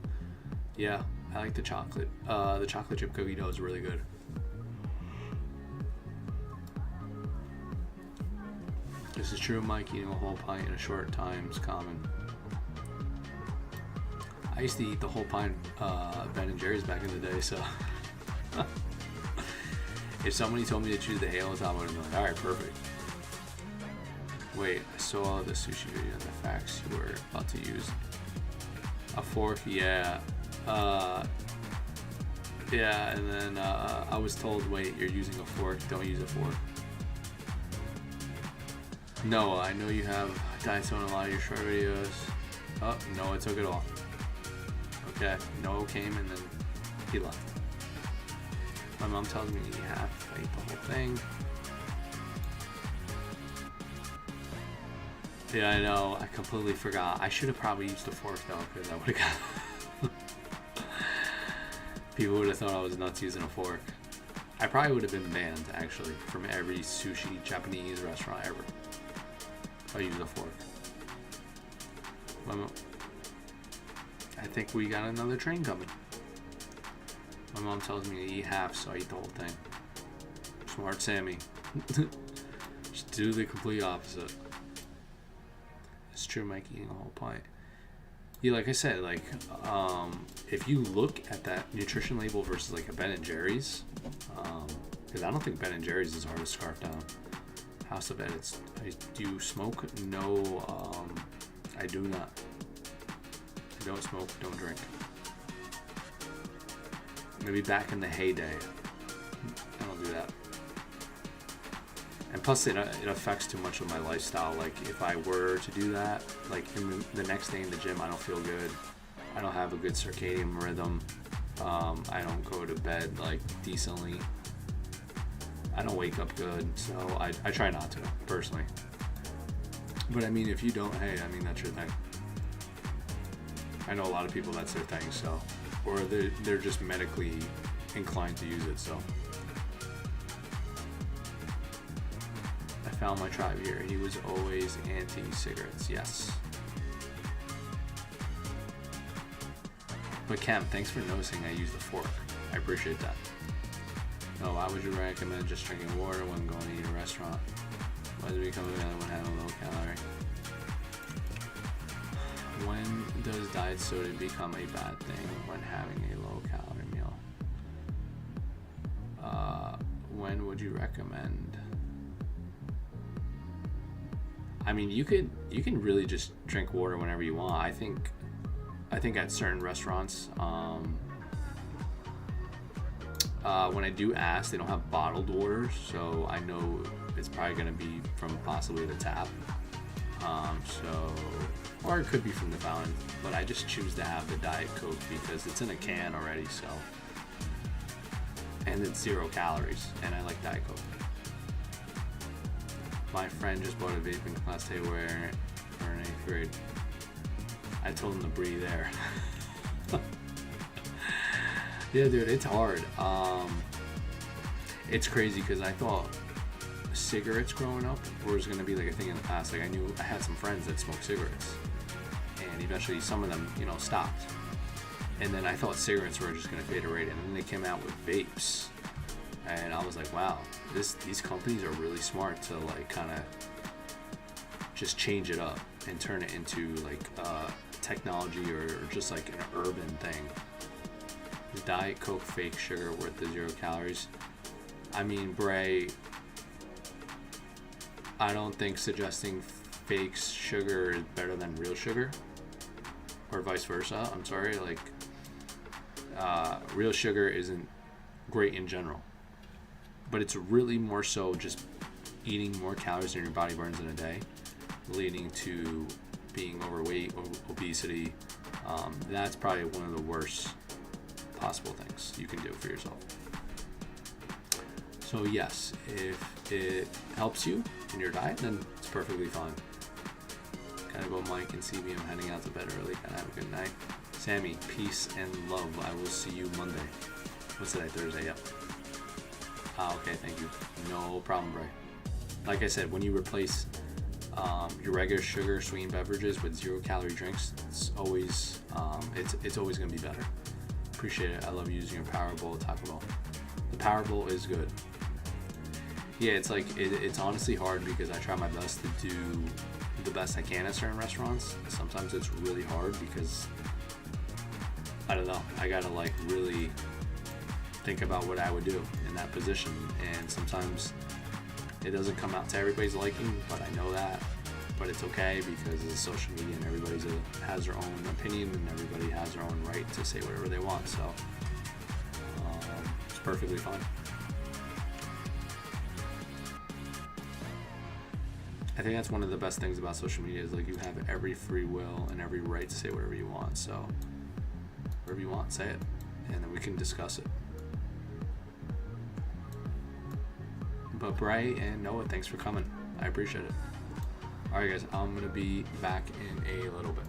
[SPEAKER 1] Yeah, I like the chocolate. The chocolate chip cookie dough is really good. This is true, Mike. Eating a whole pint in a short time is common. I used to eat the whole pint Ben and Jerry's back in the day, so If somebody told me to choose the Halo top, I would have been like, all right, perfect. Wait, I saw the sushi video and the facts you were about to use a fork. Yeah. Yeah, and then I was told, wait, you're using a fork, don't use a fork. Noah, I know you have died so in a lot of your short videos. Oh, Noah took it all. Okay, Noah came and then he left. My mom tells me you have to eat the whole thing. Yeah, I know, I completely forgot. I should have probably used a fork though, because I would have got... People would have thought I was nuts using a fork. I probably would have been banned, actually, from every sushi Japanese restaurant ever. If I used a fork. I think we got another train coming. My mom tells me to eat half, so I eat the whole thing. Smart Sammy. Just do the complete opposite. It's true, Mike, eating a whole pint. Yeah, like I said, like, if you look at that nutrition label versus like a Ben & Jerry's, because I don't think Ben & Jerry's is hard to scarf down. House of Edits. Do you smoke? No, I do not. I don't smoke, don't drink. Maybe back in the heyday. I don't do that. And plus it affects too much of my lifestyle. Like if I were to do that, like in the next day in the gym, I don't feel good. I don't have a good circadian rhythm. I don't go to bed like decently. I don't wake up good, so I try not to, personally. But I mean, if you don't, hey, I mean, that's your thing. I know a lot of people that's their thing, so, or they're just medically inclined to use it, so. I found my tribe here. He was always anti-cigarettes, yes. But Cam, thanks for noticing I used a fork. I appreciate that. No, why would you recommend just drinking water when going to eat a restaurant? Why does it become better when having a low calorie? When does diet soda become a bad thing when having a low calorie meal? When would you recommend? I mean, you can really just drink water whenever you want. I think at certain restaurants, when I do ask, they don't have bottled water, so I know it's probably going to be from possibly the tap. Or it could be from the fountain, but I just choose to have the Diet Coke because it's in a can already, so. And it's 0 calories, and I like Diet Coke. My friend just bought a vaping class they were in 8th grade. I told him to breathe air. Yeah, dude, it's hard. It's crazy because I thought cigarettes growing up was going to be like a thing in the past. Like I had some friends that smoked cigarettes, and eventually some of them, stopped. And then I thought cigarettes were just going to fade away, and then they came out with vapes, and I was like, wow, these companies are really smart to like kind of just change it up and turn it into like technology or just like an urban thing. Is Diet Coke fake sugar worth the 0 calories? I mean, Bray, I don't think suggesting fake sugar is better than real sugar, or vice versa. I'm sorry, like real sugar isn't great in general, but it's really more so just eating more calories than your body burns in a day, leading to being overweight, obesity. That's probably one of the worst possible things you can do for yourself. So yes, if it helps you in your diet, then it's perfectly fine. Gotta go, Mike and CB. I'm heading out to bed early. Gotta have a good night. Sammy, peace and love. I will see you Monday. What's today? Thursday? Yep. Okay, thank you. No problem, Bray. Like I said, when you replace your regular sugar sweetened beverages with 0 calorie drinks, it's always it's always gonna be better. Appreciate it. I love using your Power Bowl at Taco Bell. The Power Bowl is good. Yeah, it's like it's honestly hard because I try my best to do the best I can at certain restaurants. Sometimes it's really hard because I don't know. I gotta like really think about what I would do in that position. And sometimes it doesn't come out to everybody's liking, but I know that. But it's okay because it's social media and everybody has their own opinion and everybody has their own right to say whatever they want. So it's perfectly fine. I think that's one of the best things about social media is like you have every free will and every right to say whatever you want. So whatever you want, say it, and then we can discuss it. But Bray and Noah, thanks for coming. I appreciate it. All right, guys, I'm going to be back in a little bit.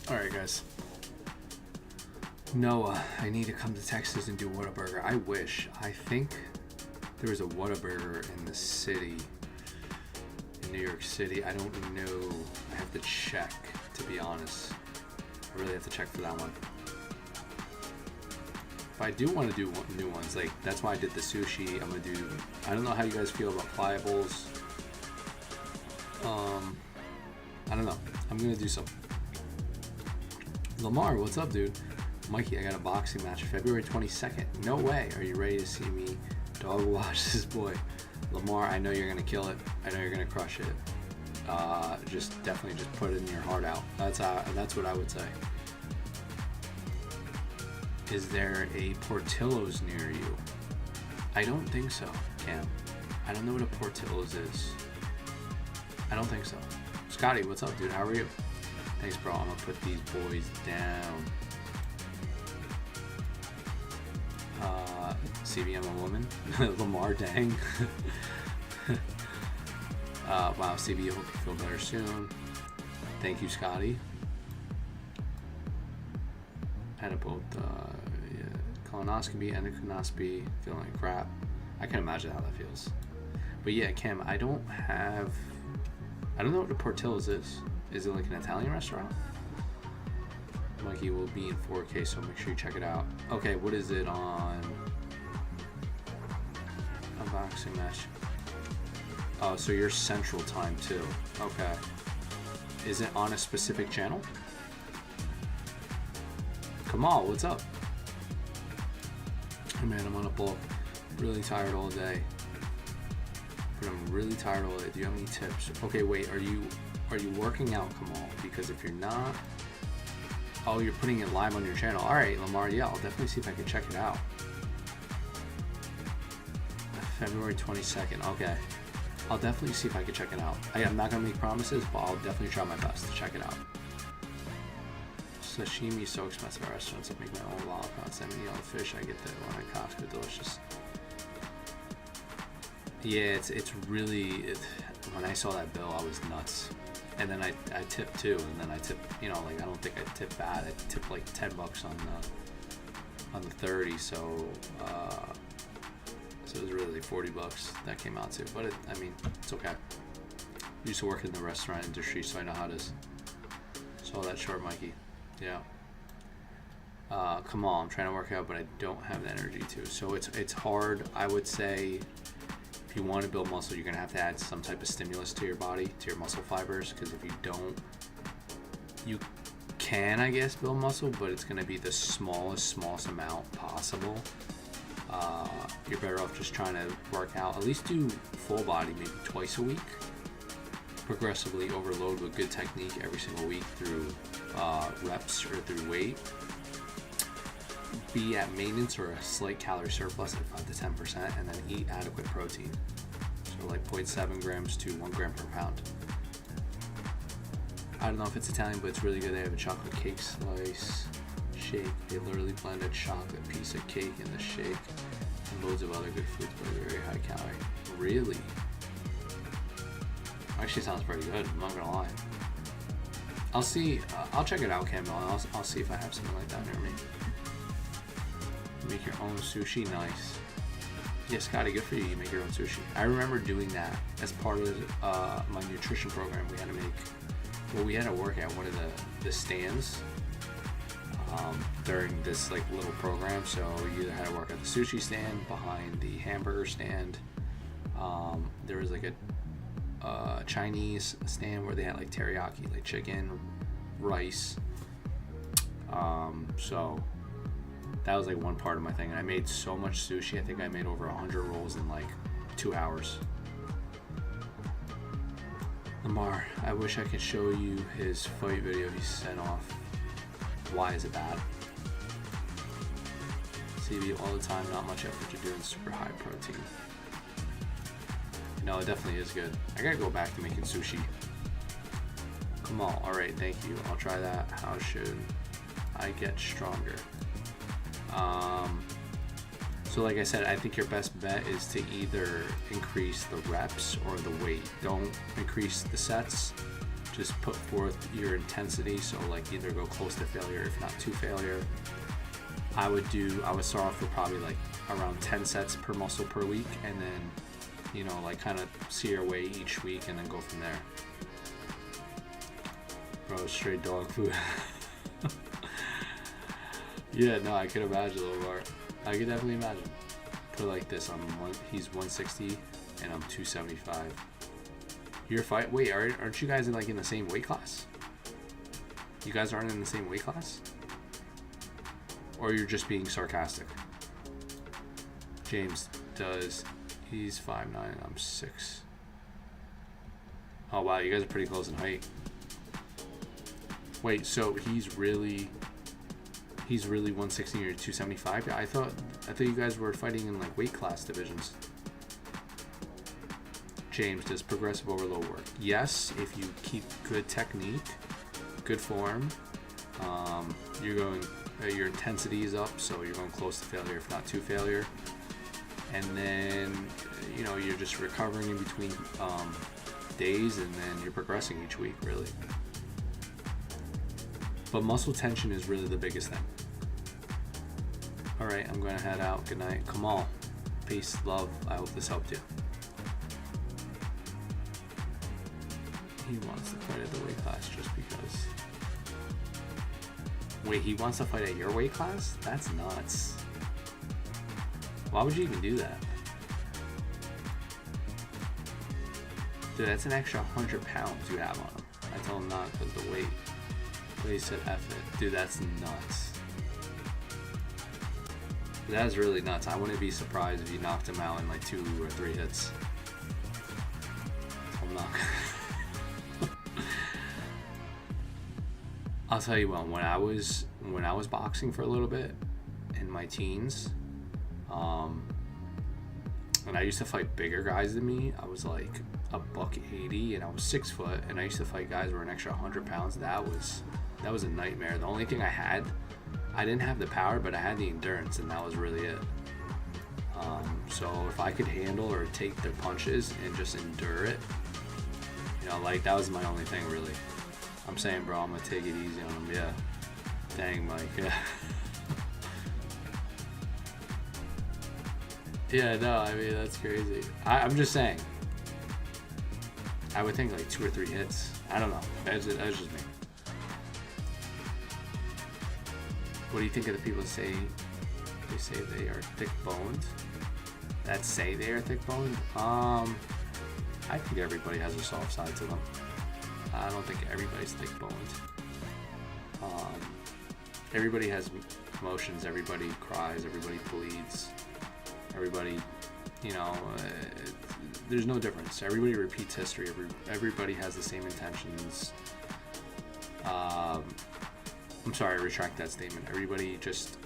[SPEAKER 1] All right, guys. Noah, I need to come to Texas and do Whataburger. I wish. I think there was a Whataburger in the city, in New York City. I don't know. I have to check, to be honest. I really have to check for that one. But I do want to do new ones. Like, that's why I did the sushi. I'm going to do... I don't know how you guys feel about pliables. I don't know. I'm going to do some. Lamar, what's up, dude? Mikey, I got a boxing match February 22nd. No way. Are you ready to see me dog wash this boy? Lamar, I know you're going to kill it. I know you're going to crush it. Definitely just put it in your heart out. That's what I would say. Is there a Portillo's near you? I don't think so, Cam. I don't know what a Portillo's is. I don't think so. Scotty, what's up, dude? How are you? Thanks, bro. I'm going to put these boys down. CB, I'm a woman. Lamar, dang. Wow, CB, I hope you feel better soon. Thank you, Scotty. Had a both colonoscopy, endoscopy, feeling like crap. I can imagine how that feels. But yeah, Cam, I don't know what the Portillo's is. Is it like an Italian restaurant? Mikey will be in 4K, so make sure you check it out. Okay, what is it on? A boxing match. Oh, so you're Central Time too. Okay. Is it on a specific channel? Kamal, what's up? Oh man, I'm on a bulk. Really tired all day. But I'm really tired all day. Do you have any tips? Okay, wait, are you working out, Kamal? Because if you're not... Oh, you're putting it live on your channel. All right, Lamar, yeah, I'll definitely see if I can check it out. February 22nd, okay. I'll definitely see if I can check it out. I'm not gonna make promises, but I'll definitely try my best to check it out. Sashimi is so expensive at restaurants. I make my own lollipop. $70 fish. I get that one at Costco. Delicious. Yeah, it's really... when I saw that bill, I was nuts. And then I tipped too, and then I tipped, I don't think I tipped bad. I tipped like $10 on the 30, so it was really $40 that came out to. But it's okay. I used to work in the restaurant industry, so I know how it is. Saw that short, Mikey. Yeah. Come on, I'm trying to work out, but I don't have the energy to. So it's hard. I would say, if you want to build muscle, you're going to have to add some type of stimulus to your body, to your muscle fibers, because if you don't, you can, I guess, build muscle, but it's going to be the smallest amount possible. You're better off just trying to work out. At least do full body maybe twice a week. Progressively overload with good technique every single week through reps or through weight. Be at maintenance or a slight calorie surplus at 5 to 10%, and then eat adequate protein. So like 0.7 grams to 1 gram per pound. I don't know if it's Italian, but it's really good. They have a chocolate cake slice shake. They literally blend a chocolate piece of cake in the shake and loads of other good foods, but very high calorie. Really? Actually sounds pretty good, I'm not gonna lie. I'll see, I'll check it out, Campbell, and I'll see if I have something like that near me. Make your own sushi, nice. Yeah, Scotty, good for you, you make your own sushi. I remember doing that as part of my nutrition program. We had to work at one of the stands during this like little program. So you either had to work at the sushi stand, behind the hamburger stand. There was like a Chinese stand where they had like teriyaki, like chicken, rice. So that was like one part of my thing. And I made so much sushi. I think I made over 100 rolls in like 2 hours. Lamar, I wish I could show you his fight video he sent off. Why is it bad? CB all the time, not much effort to doing super high protein. No, it definitely is good. I gotta go back to making sushi. Come on, alright, thank you. I'll try that. How should I get stronger? So like I said, I think your best bet is to either increase the reps or the weight. Don't increase the sets. just put forth your intensity. So like either go close to failure, if not to failure. I would start off with probably like around 10 sets per muscle per week, and then, you know, like kind of see your way each week and then go from there. Bro, straight dog food. Yeah, no, I could imagine a little more. I could definitely imagine. Put it like this, he's 160 and I'm 275. Your fight, wait, aren't you guys in the same weight class? You guys aren't in the same weight class? Or you're just being sarcastic? James does, he's 5'9", I'm 6. Oh wow, you guys are pretty close in height. Wait, so he's really 160 or 275? I thought you guys were fighting in like weight class divisions. James, does progressive overload work? Yes, if you keep good technique, good form. Your intensity is up, so you're going close to failure, if not to failure. And then, you know, you're just recovering in between days, and then you're progressing each week, really. But muscle tension is really the biggest thing. All right, I'm going to head out. Good night. Kamal, peace, love. I hope this helped you. He wants to fight at the weight class just because. Wait, he wants to fight at your weight class? That's nuts. Why would you even do that? Dude, that's an extra 100 pounds you have on him. I told him not because the weight. But he said F it. Dude, that's nuts. That is really nuts. I wouldn't be surprised if you knocked him out in like 2 or 3 hits. I'm not. I'll tell you what. When I was boxing for a little bit in my teens, and I used to fight bigger guys than me. I was like $180, and I was 6 foot, and I used to fight guys who were an extra 100 pounds. That was a nightmare. The only thing I didn't have the power, but I had the endurance, and that was really it. So if I could handle or take their punches and just endure it, you know, like that was my only thing really. I'm saying, bro, I'm gonna take it easy on them. Yeah. Dang, Mike. Yeah. Yeah, no, I mean, that's crazy. I'm just saying. I would think like 2 or 3 hits. I don't know. That's just me. What do you think of the people that say they are thick-boned? That say they are thick-boned? I think everybody has a soft side to them. I don't think everybody's thick-boned. Everybody has emotions. Everybody cries. Everybody bleeds. Everybody, you know, there's no difference. Everybody repeats history. Everybody has the same intentions. I'm sorry, I retract that statement. Everybody just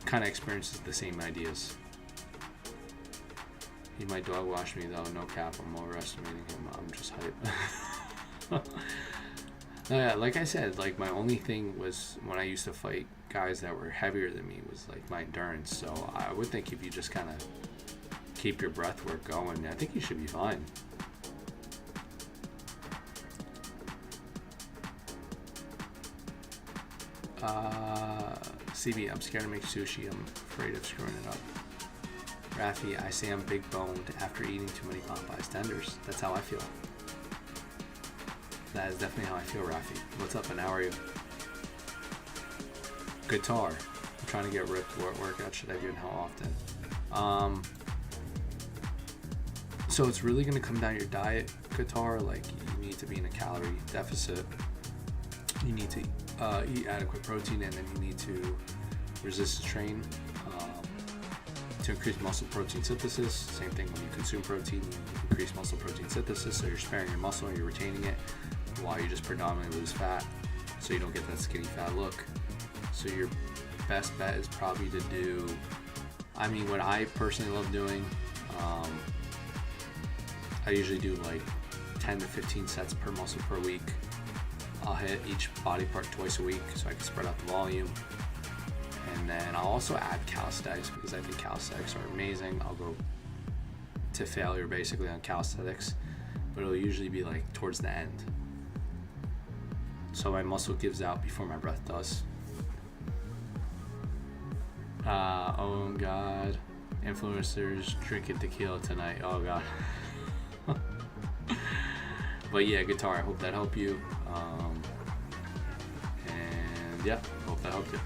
[SPEAKER 1] kind of experiences the same ideas. He might dog wash me though, no cap. I'm overestimating him. I'm just hype. No, yeah, like I said, like my only thing was when I used to fight guys that were heavier than me was like my endurance. So I would think if you just kind of keep your breath work going, I think you should be fine. CB, I'm scared to make sushi. I'm afraid of screwing it up. Rafi, I say I'm big boned after eating too many Popeyes tenders. That's how I feel. That is definitely how I feel, Rafi. What's up, and how are you? Guitar. I'm trying to get ripped. What workout should I do and how often? So it's really going to come down to your diet, Guitar. Like, you need to be in a calorie deficit. You need to eat adequate protein, and then you need to resistance train to increase muscle protein synthesis. Same thing when you consume protein, you increase muscle protein synthesis, so you're sparing your muscle and you're retaining it while you just predominantly lose fat, so you don't get that skinny fat look. So your best bet is probably to do, I mean, what I personally love doing, I usually do like 10 to 15 sets per muscle per week. I'll hit each body part twice a week so I can spread out the volume. And then I'll also add calisthenics because I think calisthenics are amazing. I'll go to failure basically on calisthenics, but it'll usually be like towards the end. so my muscle gives out before my breath does. Oh God, influencers drinking tequila tonight. Oh God. But yeah, guitar. I hope that helped you. And yeah, hope that helped you.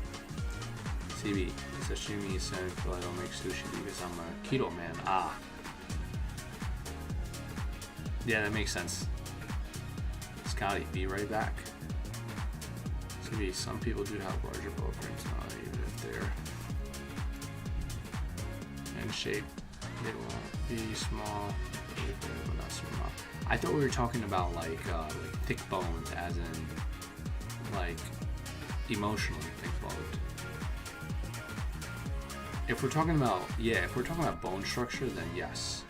[SPEAKER 1] CB, sashimi is saying I don't make sushi because I'm a keto man. Ah. Yeah, that makes sense. Scotty, be right back. CB, some people do have larger bow frames, not even if they're in shape. They won't be small, but not small. I thought we were talking about like thick boned, as in like emotionally thick boned. If we're talking about bone structure, then yes.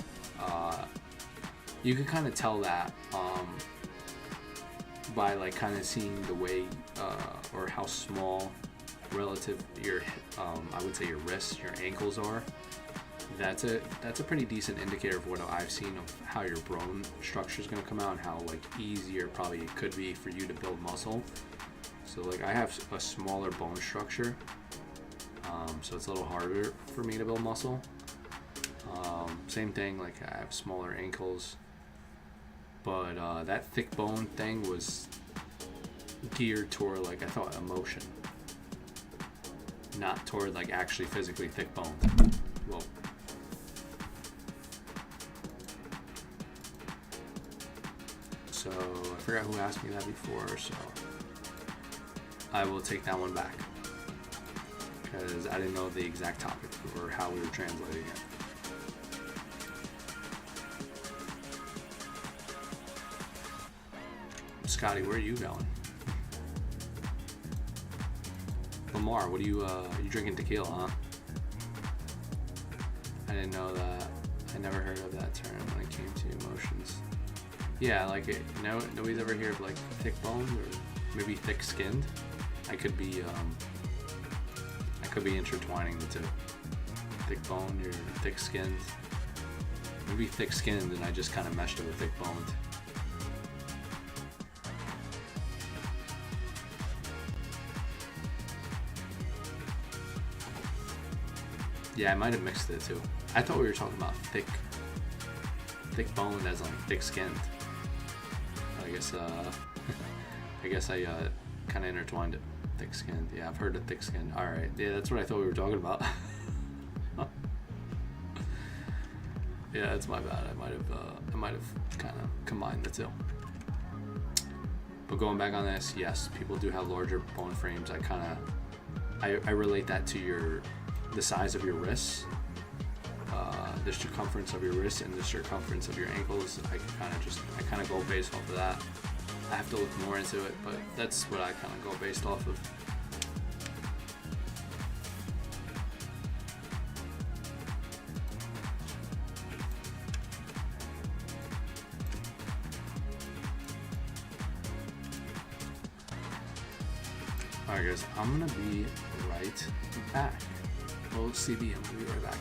[SPEAKER 1] You can kind of tell that by like kind of seeing the way or how small relative your I would say your wrists, your ankles are. That's a pretty decent indicator of what I've seen of how your bone structure is going to come out and how like easier probably it could be for you to build muscle. So like I have a smaller bone structure, so it's a little harder for me to build muscle. Same thing, like I have smaller ankles, but that thick bone thing was geared toward like I thought emotion, not toward like actually physically thick bone. Whoa. So I forgot who asked me that before, so I will take that one back because I didn't know the exact topic or how we were translating it. Scotty, where are you going? Lamar, what are you drinking tequila, huh? I didn't know that. I never heard of that term when it came to emotions. Yeah, like it, nobody's ever heard of like thick bones or maybe thick skinned. I could be intertwining the two. Thick bone or thick skinned. Maybe thick skinned and I just kind of meshed it with thick boned. Yeah, I might have mixed it too. I thought we were talking about thick boned as like thick skinned. I guess I kind of intertwined it. Thick skinned. Yeah, I've heard of thick skinned. All right. Yeah, that's what I thought we were talking about. Yeah, that's my bad. I might have kind of combined the two. But going back on this, yes, people do have larger bone frames. I relate that to the size of your wrists, the circumference of your wrists, and the circumference of your ankles. I kind of go based off of that. I have to look more into it, but that's what I kind of go based off of. Alright guys, I'm gonna be right back. Well, CB, I'm gonna be right back.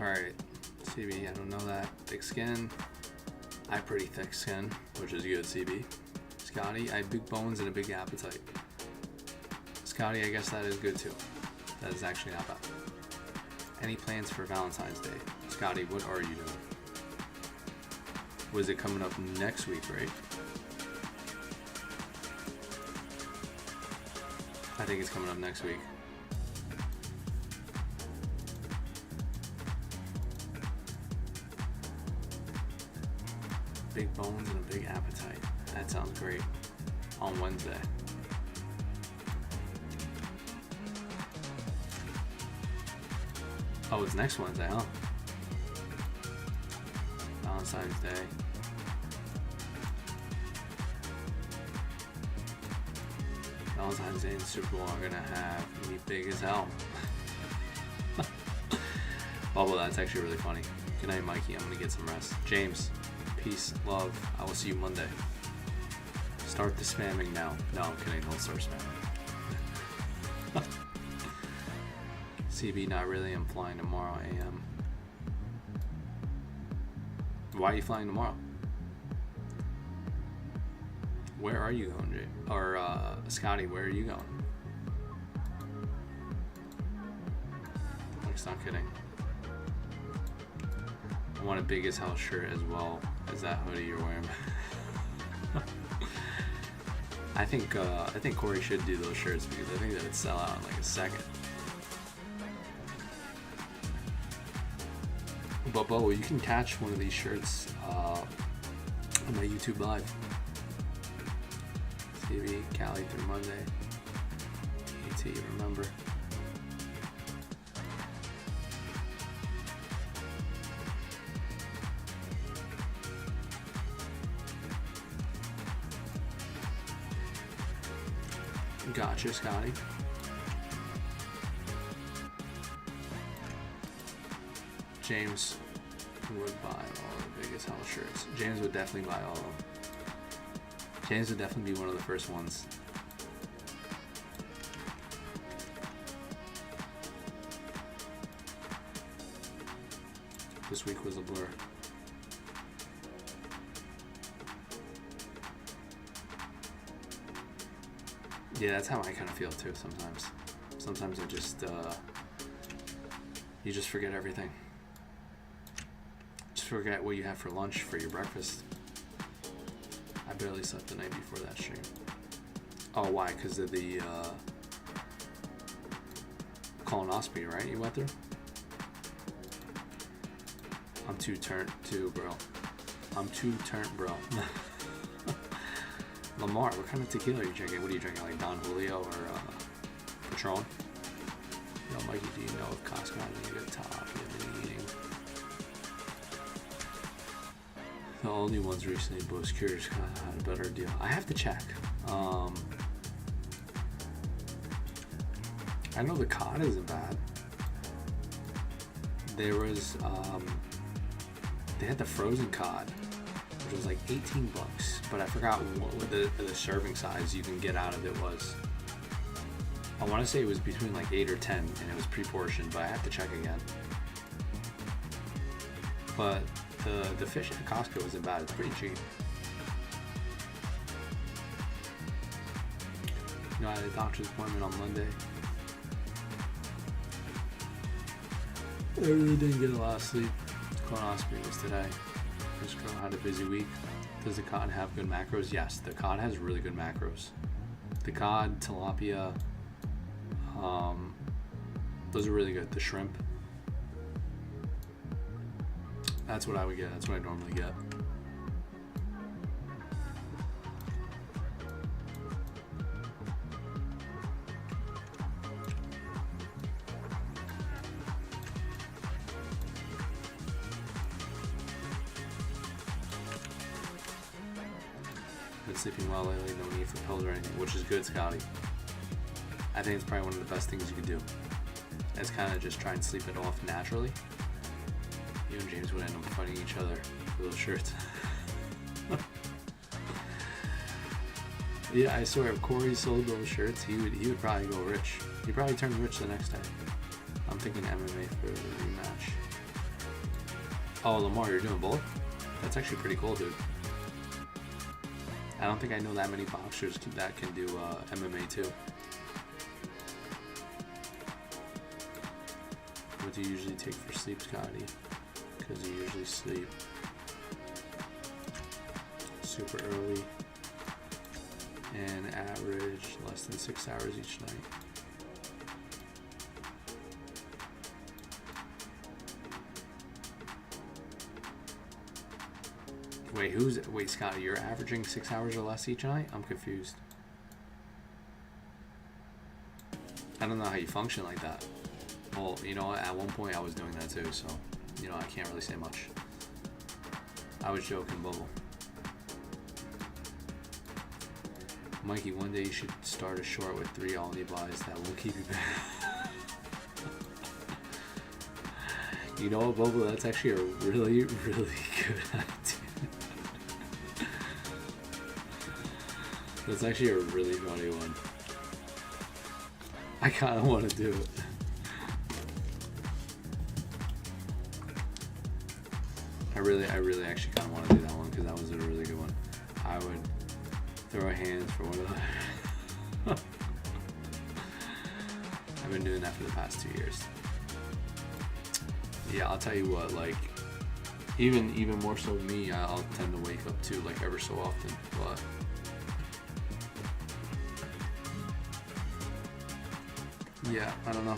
[SPEAKER 1] Alright, CB, I don't know that. Thick skin. I have pretty thick skin, which is good, CB. Scotty, I have big bones and a big appetite. Scotty, I guess that is good too. That is actually not bad. Any plans for Valentine's Day? Scotty, what are you doing? Was it coming up next week, right? I think it's coming up next week. Big bones and a big appetite. That sounds great. On Wednesday. Oh, it's next Wednesday, huh? Valentine's Day. Valentine's Day and Super Bowl are gonna have me big as hell. Oh, well, that's actually really funny. Good night, Mikey. I'm gonna get some rest. James, peace, love. I will see you Monday. Start the spamming now. No, I'm kidding. Don't start spamming. CB, not really. I'm flying tomorrow AM. Why are you flying tomorrow? Where are you going, Jay? Or Scotty, where are you going? I'm just not kidding. I want a big as hell shirt as well as that hoodie you're wearing. I think Corey should do those shirts because I think that would sell out in like a second. But Bo, you can catch one of these shirts on my YouTube live. TV, Cali through Monday. ET, remember. Gotcha, Scotty. James would buy all the biggest hell shirts. James would definitely buy all of them. James would definitely be one of the first ones. This week was a blur. Yeah, that's how I kind of feel too sometimes. Sometimes I just, you just forget everything. Just forget what you have for lunch, for your breakfast. I barely slept the night before that stream. Oh, why? Because of the colonoscopy, right? You went through? I'm too turnt too, bro. I'm too turnt, bro. Lamar, what kind of tequila are you drinking? What are you drinking, like Don Julio or Patron? Yo, Mikey, do you know if Costco has any good top you've been eating? The only ones recently, but was curious, kind of had a better deal. I have to check. I know the cod isn't bad. There was, they had the frozen cod, which was like 18 bucks, but I forgot what the serving size you can get out of it was. I want to say it was between like 8 or 10, and it was pre-portioned, but I have to check again. But The fish at Costco isn't bad. It's pretty cheap. You know, I had a doctor's appointment on Monday. I really didn't get a lot of sleep. Colonoscopy was today. This girl had a busy week. Does the cod have good macros? Yes, the cod has really good macros. The cod, tilapia, those are really good. The shrimp. That's what I would get. That's what I normally get. Been sleeping well lately, no need for pills or anything, which is good, Scotty. I think it's probably one of the best things you could do. It's kind of just try and sleep it off naturally. You and James would end up fighting each other for those shirts. Yeah, I swear, if Corey sold those shirts, he would probably go rich. He'd probably turn rich the next day. I'm thinking MMA for the rematch. Oh, Lamar, you're doing both? That's actually pretty cool, dude. I don't think I know that many boxers that can do MMA too. What do you usually take for sleep, Scotty? Because you usually sleep super early and average less than 6 hours each night. Wait, Scotty, you're averaging 6 hours or less each night? I'm confused. I don't know how you function like that. Well, you know, at one point I was doing that too, so, you know, I can't really say much. I was joking, Bubble. Mikey, one day you should start a short with 3 Aldi buys that will keep you back. You know what, Bubble? That's actually a really, really good idea. That's actually a really funny one. I kind of want to do it. I really actually kind of want to do that one because that was a really good one. I would throw hands for one of them. I've been doing that for the past 2 years. Yeah, I'll tell you what, like, even more so me, I'll tend to wake up too, like, ever so often, but yeah, I don't know.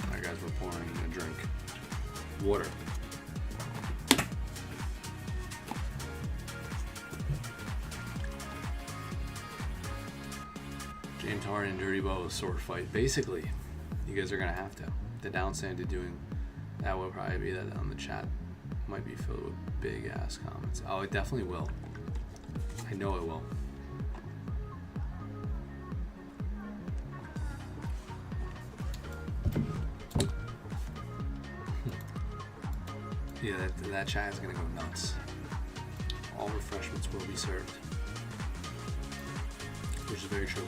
[SPEAKER 1] Alright guys, we're pouring a drink. Water. James Harden and Dirty Bo sword fight. Basically, you guys are gonna have to. The downside to doing that will probably be that on the chat might be filled with big ass comments. Oh, it definitely will. I know it will. Yeah, that chat is gonna go nuts. All refreshments will be served, which is very true.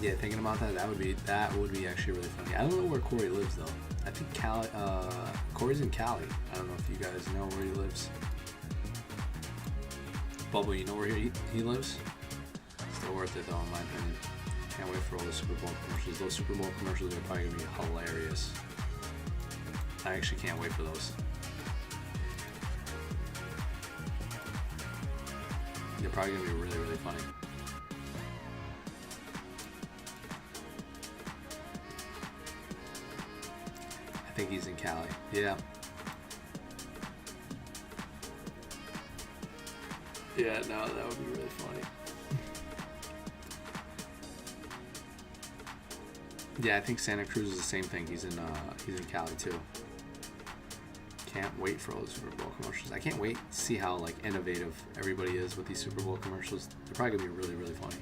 [SPEAKER 1] Yeah, thinking about that, that would be actually really funny. I don't know where Corey lives though. I think Cali. Corey's in Cali. I don't know if you guys know where he lives. Bubble, you know where he lives? Still worth it though, in my opinion. Can't wait for all the Super Bowl commercials. Those Super Bowl commercials are probably gonna be hilarious. I actually can't wait for those. They're probably gonna be really, really funny. I think he's in Cali. Yeah. Yeah, no, that would be really funny. Yeah, I think Santa Cruz is the same thing. He's in Cali too. Can't wait for all the Super Bowl commercials. I can't wait to see how like innovative everybody is with these Super Bowl commercials. They're probably gonna be really, really funny.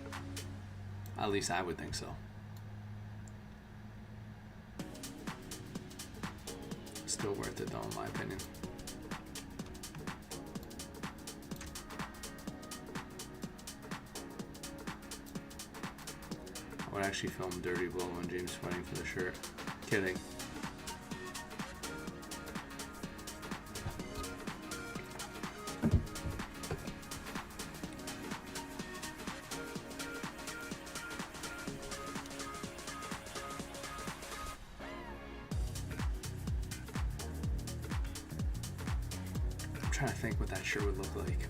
[SPEAKER 1] At least I would think so. Still worth it though, in my opinion. would actually film Dirty Blow and James sweating for the shirt. Kidding. I'm trying to think what that shirt would look like.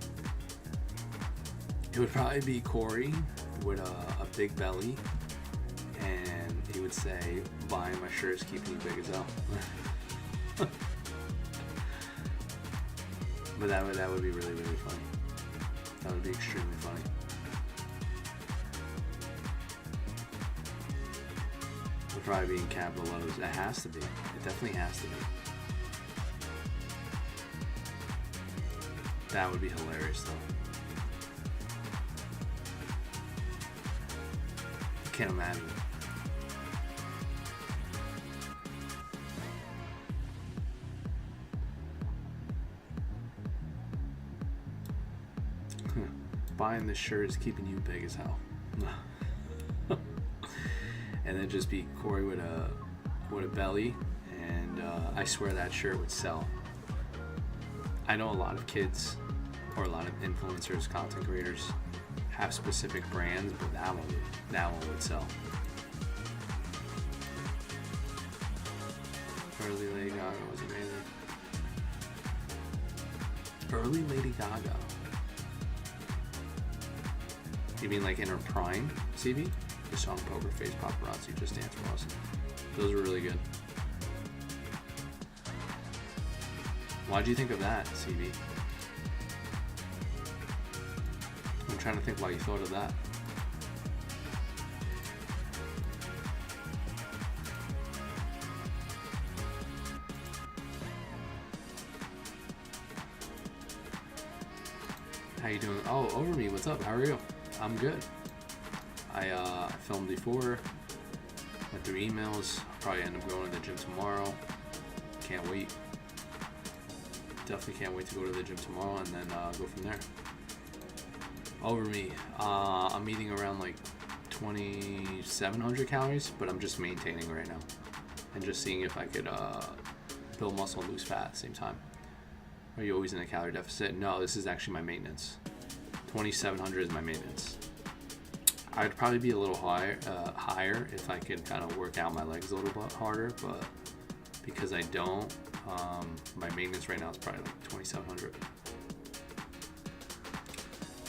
[SPEAKER 1] It would probably be Corey with a big belly, and he would say, "Buying my shirt is keeping you big as hell." But that would be really, really funny. That would be extremely funny. It would probably be in capital letters. It has to be. It definitely has to be. That would be hilarious, though. I can't imagine. Buying this shirt is keeping you big as hell. And then just be Corey with a belly, and I swear that shirt would sell. I know a lot of kids or a lot of influencers, content creators have specific brands, but that one would sell. Early Lady Gaga was amazing. Early Lady Gaga. You mean like in her prime, CB? The song Poker Face, Paparazzi, Just Dance were awesome. Those were really good. Why'd you think of that, CB? I'm trying to think why you thought of that. How you doing? Oh, Over Me, what's up? How are you? I'm good. I filmed before, went through emails, probably end up going to the gym tomorrow. Can't wait. Definitely can't wait to go to the gym tomorrow and then go from there. Over Me, I'm eating around like 2,700 calories, but I'm just maintaining right now and just seeing if I could build muscle and lose fat at the same time. Are you always in a calorie deficit? No, this is actually my maintenance. 2,700 is my maintenance. I'd probably be a little higher if I could kind of work out my legs a little bit harder, but because I don't, my maintenance right now is probably like 2,700.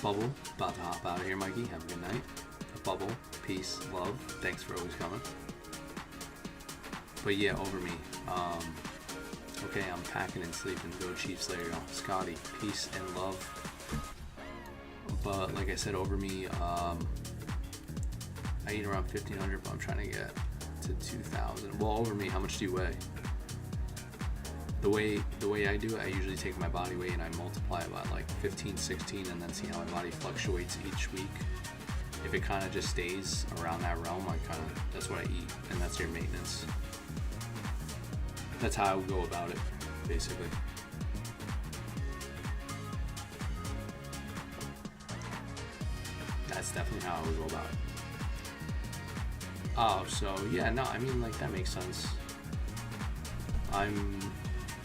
[SPEAKER 1] Bubble, about to hop out of here, Mikey. Have a good night. Bubble, peace, love. Thanks for always coming. But yeah, Over Me. Okay, I'm packing and sleeping. Go Chiefs. There you go. Scotty, peace and love. But like I said, Over Me, I eat around 1,500, but I'm trying to get to 2,000. Well, Over Me, how much do you weigh? The way I do it, I usually take my body weight and I multiply it by like 15, 16, and then see how my body fluctuates each week. If it kind of just stays around that realm, that's what I eat, and that's your maintenance. That's how I would go about it, basically. That's definitely how I would go about it. Oh, so yeah, no, I mean, like, that makes sense.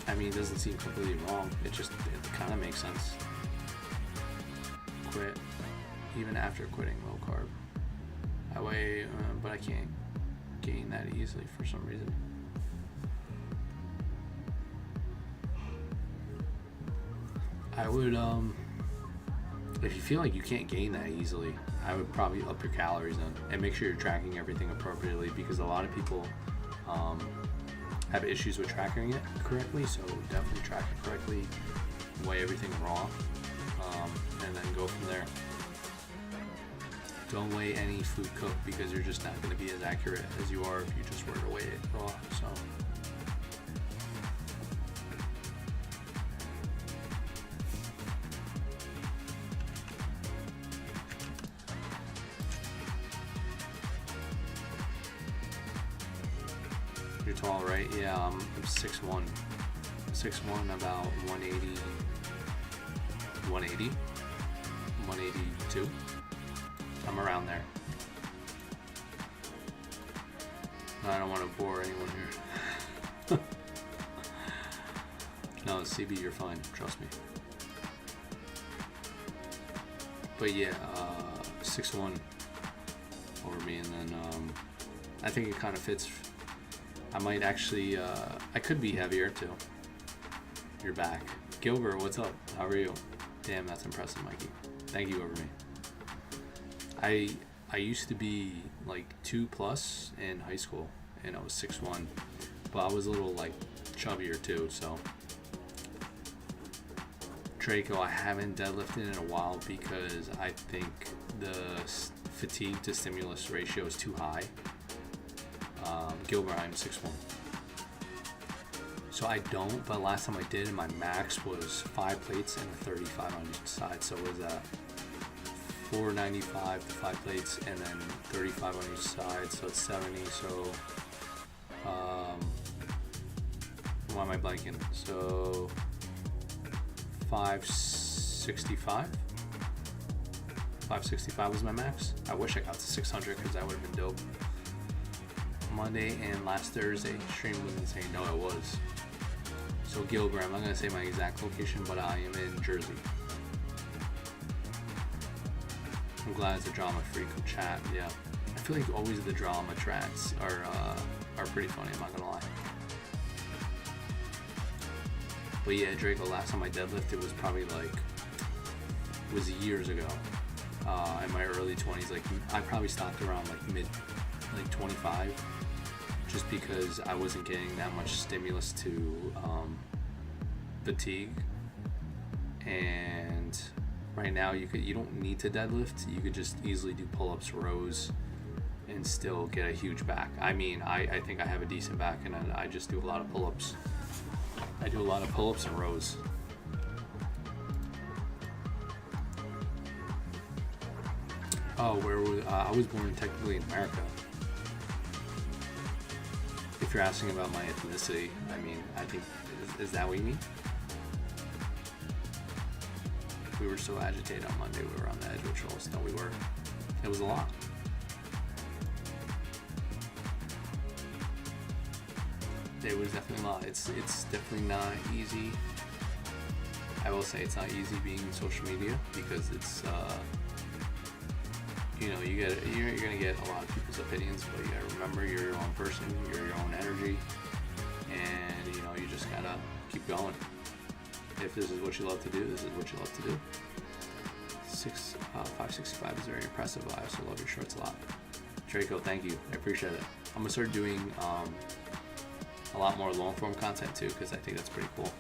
[SPEAKER 1] It doesn't seem completely wrong. It kind of makes sense. Quit, even after quitting low carb. I weigh, but I can't gain that easily for some reason. I would, if you feel like you can't gain that easily, I would probably up your calories then and make sure you're tracking everything appropriately, because a lot of people have issues with tracking it correctly, so definitely track it correctly, weigh everything raw, and then go from there. Don't weigh any food cooked, because you're just not going to be as accurate as you are if you just were to weigh it raw. So you're tall, right? Yeah, I'm 6'1", about 180, 182. I'm around there. I don't want to bore anyone here. No, CB, you're fine. Trust me. But yeah, 6'1" over me, and then I think it kind of fits. I might actually, I could be heavier too. You're back. Gilbert, what's up? How are you? Damn, that's impressive, Mikey. Thank you, over me. I used to be like 2+ in high school, and I was 6'1", but I was a little like chubbier too, so. Draco, I haven't deadlifted in a while because I think the fatigue to stimulus ratio is too high. Gilbert, I'm 6'1". So I don't, but last time I did, and my max was 5 plates and a 35 on each side. So it was 495 to 5 plates and then 35 on each side. So it's 70. So why am I blanking? So 565. 565 was my max. I wish I got to 600 because that would have been dope. Monday and last Thursday stream was insane. No, it was. So Gilbert, I'm not gonna say my exact location, but I am in Jersey. I'm glad it's a drama-free chat. Yeah, I feel like always the drama chats are pretty funny. I'm not gonna lie. But yeah, Draco, last time I deadlifted was probably was years ago. In my early 20s, like I probably stopped around mid 25, just because I wasn't getting that much stimulus to fatigue. And right now you don't need to deadlift. You could just easily do pull-ups, rows, and still get a huge back. I mean, I think I have a decent back, and I just do a lot of pull-ups. I do a lot of pull-ups and rows. Oh, where was I was born technically in America. If you're asking about my ethnicity, I mean, I think, is that what you mean? We were so agitated on Monday, we were on the edge with trolls. No, we were. It was a lot. It was definitely a lot. It's definitely not easy. I will say it's not easy being in social media because it's you're gonna get a lot of people's opinions, but you gotta remember you're your own person, you're your own energy, and you just gotta keep going. If this is what you love to do, this is what you love to do. 565 is very impressive. I also love your shorts a lot. Draco, thank you. I appreciate it. I'm gonna start doing a lot more long form content too, because I think that's pretty cool.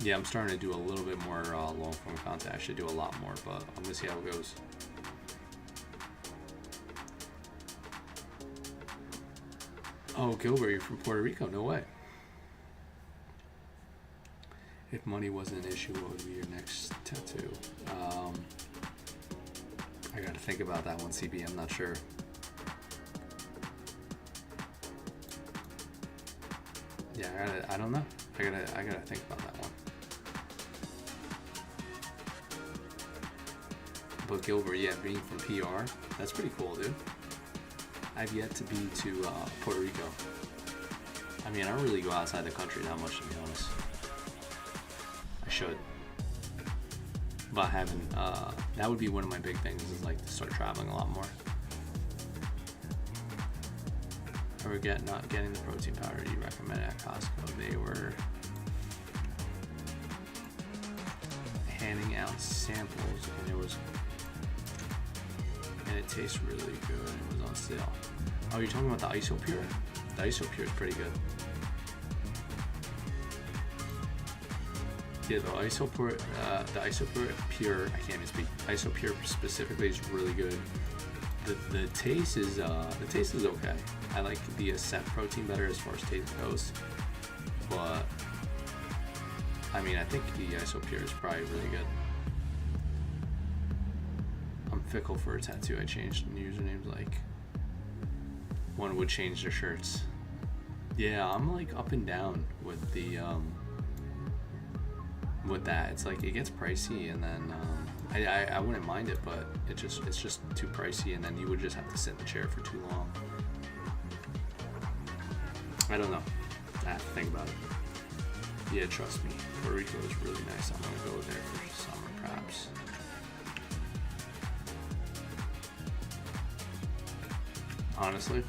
[SPEAKER 1] Yeah, I'm starting to do a little bit more long form content. I should do a lot more, but I'm gonna see how it goes. Oh, Gilbert, you're from Puerto Rico? No way. If money wasn't an issue, what would be your next tattoo? I gotta think about that one, CB. I'm not sure. Yeah, I don't know. I gotta think about that one. But Gilbert, yeah, being from PR, that's pretty cool, dude. I've yet to be to Puerto Rico. I mean, I don't really go outside the country that much, to be honest. I should. But I haven't. That would be one of my big things, is to start traveling a lot more. I regret not getting the protein powder you recommended at Costco. They were handing out samples, and it tastes really good. It was on sale. Oh, you're talking about the IsoPure? The IsoPure is pretty good. Yeah, the IsoPure, I can't even speak. IsoPure specifically is really good. The taste is okay. I like the Ascent protein better as far as taste goes, but I mean, I think the IsoPure is probably really good. I'm fickle for a tattoo. I changed usernames like one would change their shirts. Yeah, I'm up and down with the with that. It's like it gets pricey, and then I wouldn't mind it, but it's just too pricey, and then you would just have to sit in the chair for too long. I don't know. I have to think about it. Yeah, trust me, Puerto Rico is really nice. I'm gonna go there for summer, perhaps. Honestly,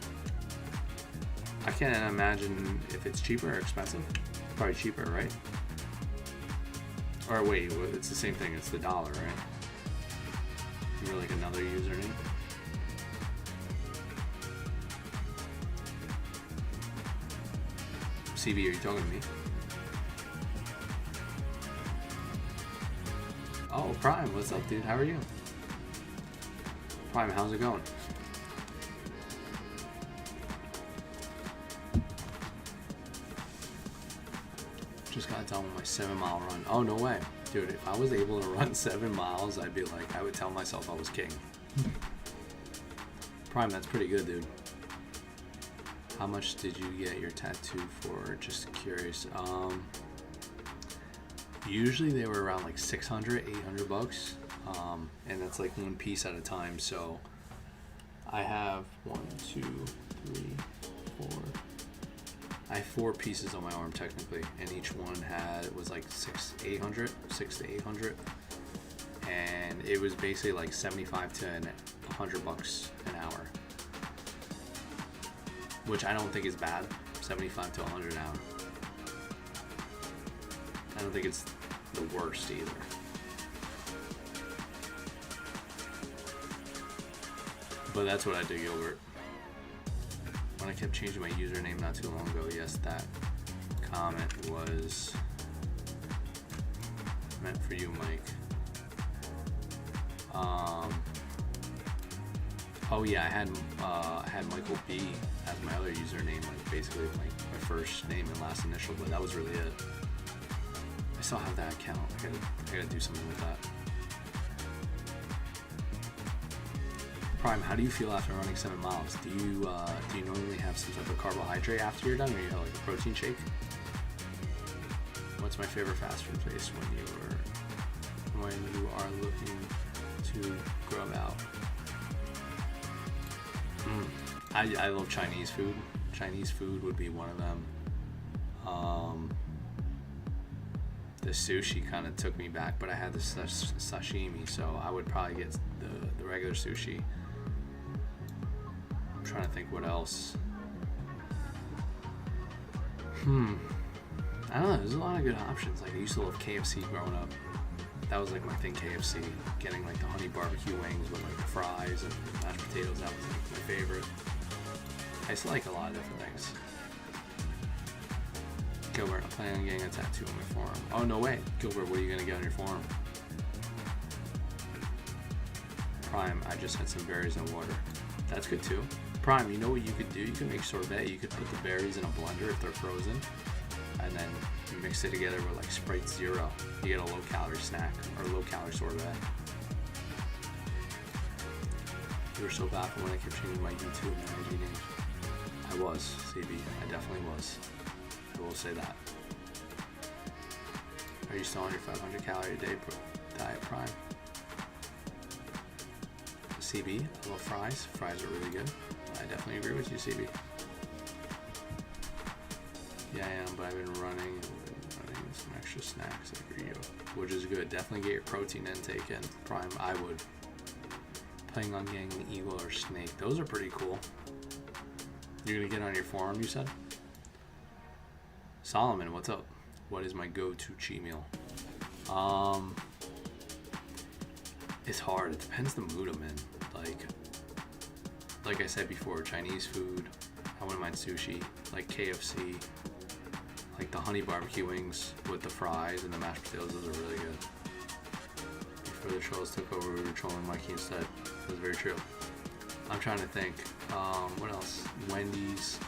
[SPEAKER 1] I can't imagine if it's cheaper or expensive. Probably cheaper, right? Or wait, it's the same thing. It's the dollar, right? You're like another username. CB, are you talking to me? Oh, Prime, what's up, dude? How are you? Prime, how's it going? Just got done with my 7-mile run. Oh, no way. Dude, if I was able to run 7 miles, I'd be like, I would tell myself I was king. Prime, that's pretty good, dude. How much did you get your tattoo for? Just curious. Usually they were around like 600, 800 bucks. And that's like one piece at a time. So I have 1, 2, 3, 4. I have 4 pieces on my arm technically, and each one was like 6 to 800, and it was basically like 75 to 100 bucks an hour, which I don't think is bad. 75 to 100 an hour. I don't think it's the worst either. But that's what I do, Gilbert. When I kept changing my username not too long ago, yes, that comment was meant for you, Mike. Oh yeah, I had Michael B as my other username, like basically my first name and last initial, but that was really it. I still have that account. I gotta do something with that. Prime, how do you feel after running 7 miles? Do you normally have some type of carbohydrate after you're done, or you have like a protein shake? What's my favorite fast food place when you are looking to grow out? I love Chinese food. Chinese food would be one of them. The sushi kind of took me back, but I had the sashimi, so I would probably get the regular sushi. I'm trying to think what else. I don't know, there's a lot of good options. Like I used to love KFC growing up. That was like my thing, KFC. Getting like the honey barbecue wings with like the fries and mashed potatoes, that was like my favorite. I used to like a lot of different things. Gilbert, I'm planning on getting a tattoo on my forearm. Oh, no way. Gilbert, what are you going to get on your forearm? Prime, I just had some berries and water. That's good too. Prime, you know what you could do? You could make sorbet. You could put the berries in a blender if they're frozen, and then you mix it together with like Sprite Zero. You get a low-calorie snack or low-calorie sorbet. You were so baffled when I kept changing my YouTube and IG name. I was, CB. I definitely was. I will say that. Are you still on your 500 calorie a day diet, Prime? CB, I love fries. Fries are really good. I definitely agree with you, CB. Yeah, I am, but I've been running some extra snacks every year, which is good. Definitely get your protein intake in. Prime, I would. Planning on getting an eagle or snake. Those are pretty cool. You're gonna get on your forearm, you said? Solomon, what's up? What is my go-to cheat meal? It's hard. It depends the mood I'm in. Like I said before, Chinese food. I wouldn't mind sushi. Like KFC. Like the honey barbecue wings with the fries and the mashed potatoes. Those are really good. Before the trolls took over, we were trolling Mikey instead. That's very true. I'm trying to think. What else? Wendy's.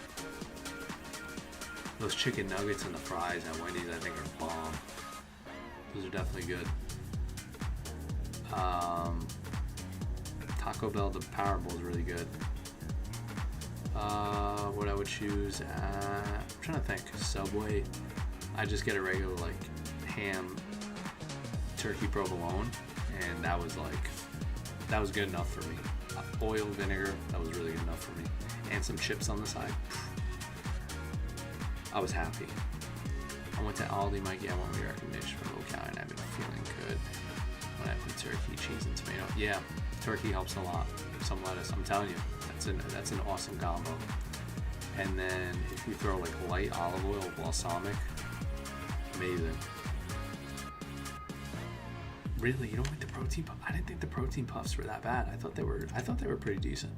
[SPEAKER 1] Those chicken nuggets and the fries at Wendy's, I think, are bomb. Those are definitely good. Taco Bell, the Power Bowl is really good. What I would choose, I'm trying to think. Subway, I just get a regular like ham turkey provolone, and that was good enough for me. Oil, vinegar, that was really good enough for me, and some chips on the side. I was happy. I went to Aldi, Mikey. I want your recommendation for low calorie, and I've been feeling good when I put turkey, cheese, and tomato. Yeah, turkey helps a lot. Some lettuce. I'm telling you, that's an awesome combo. And then if you throw like light olive oil, balsamic, amazing. Really, you don't like the protein puff? I didn't think the protein puffs were that bad. I thought they were pretty decent.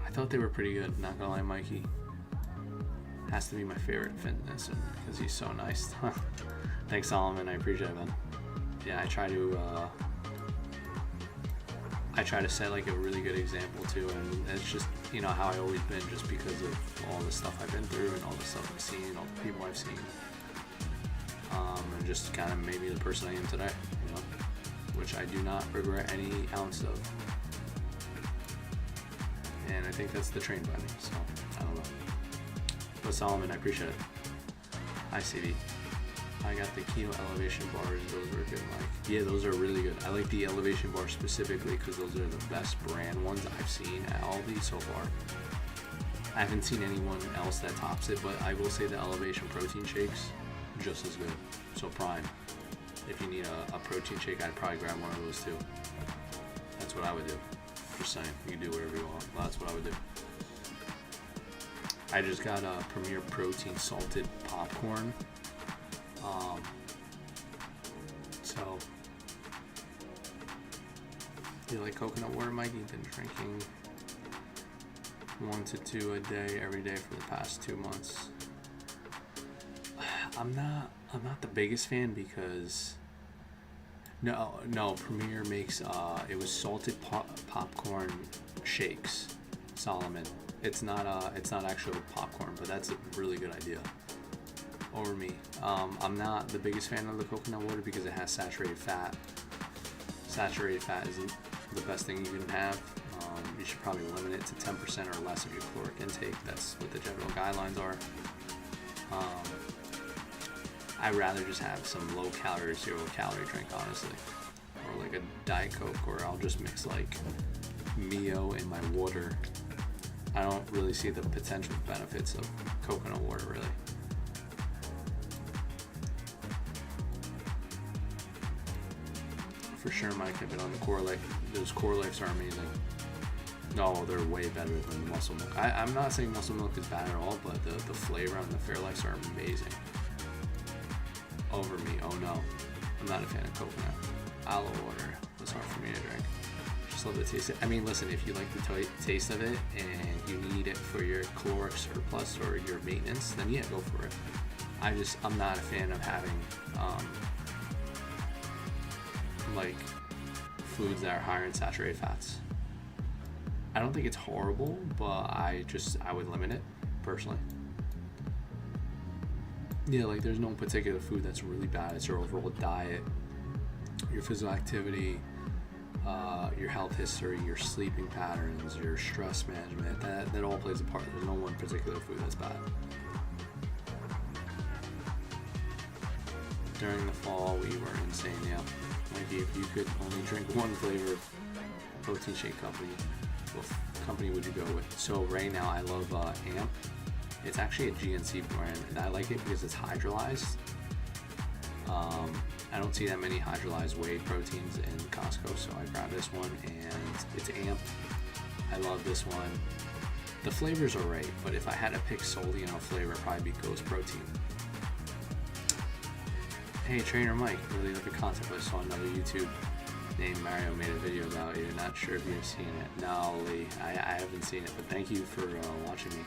[SPEAKER 1] I thought they were pretty good. Not gonna lie, Mikey. Has to be my favorite fitness because he's so nice. Thanks, Solomon. I appreciate it, man. Yeah, I try to set like a really good example too, and it's just, you know, how I always been, just because of all the stuff I've been through and all the stuff I've seen, all the people I've seen, and just kind of made me the person I am today, you know, which I do not regret any ounce of. And I think that's the train by me, so I don't know. But Solomon, I appreciate it. Hi, CD. I got the keto elevation bars. Those were good, Mike. Yeah, those are really good. I like the elevation bars specifically because those are the best brand ones I've seen at Aldi so far. I haven't seen anyone else that tops it, but I will say the elevation protein shakes, just as good. So Prime, if you need a protein shake, I'd probably grab one of those too. That's what I would do. Just saying, you can do whatever you want. Well, that's what I would do. I just got a Premier Protein salted popcorn. So, do you like coconut water, Mike? You've been drinking 1 to 2 a day every day for the past 2 months. I'm not the biggest fan because no, Premier makes it was salted popcorn shakes, Solomon. It's not actual popcorn, but that's a really good idea. Over me. I'm not the biggest fan of the coconut water because it has saturated fat. Saturated fat isn't the best thing you can have. You should probably limit it to 10% or less of your caloric intake. That's what the general guidelines are. I'd rather just have some low calorie, 0 calorie drink, honestly. Or like a Diet Coke, or I'll just mix like Mio in my water. I don't really see the potential benefits of coconut water, really. For sure, Mike, I've been on the Core Life. Those Core Lives are amazing. No, they're way better than the Muscle Milk. I'm not saying Muscle Milk is bad at all, but the flavor on the Fairlifes are amazing. Over me, oh no. I'm not a fan of coconut. Aloe water was hard for me to drink. Just love the taste of it. I mean, listen, if you like the taste of it and you need it for your caloric surplus or your maintenance, then yeah, go for it. I'm not a fan of having like foods that are higher in saturated fats. I don't think it's horrible, but I would limit it personally. Yeah, like there's no particular food that's really bad. It's your overall diet, your physical activity, your health history, your sleeping patterns, your stress management. That all plays a part. There's no one particular food that's bad. During the fall, we were insane, yeah. Like if you could only drink one flavor protein shake company, what company would you go with? So right now I love AMP. It's actually a GNC brand, and I like it because it's hydrolyzed. I don't see that many hydrolyzed whey proteins in Costco, so I grabbed this one, and it's AMP. I love this one. The flavors are right, but if I had to pick solely on a flavor, it'd probably be Ghost Protein. Hey, Trainer Mike, really love your content, but I saw another YouTube named Mario made a video about you. Not sure if you've seen it. No, Lee, I haven't seen it, but thank you for watching me.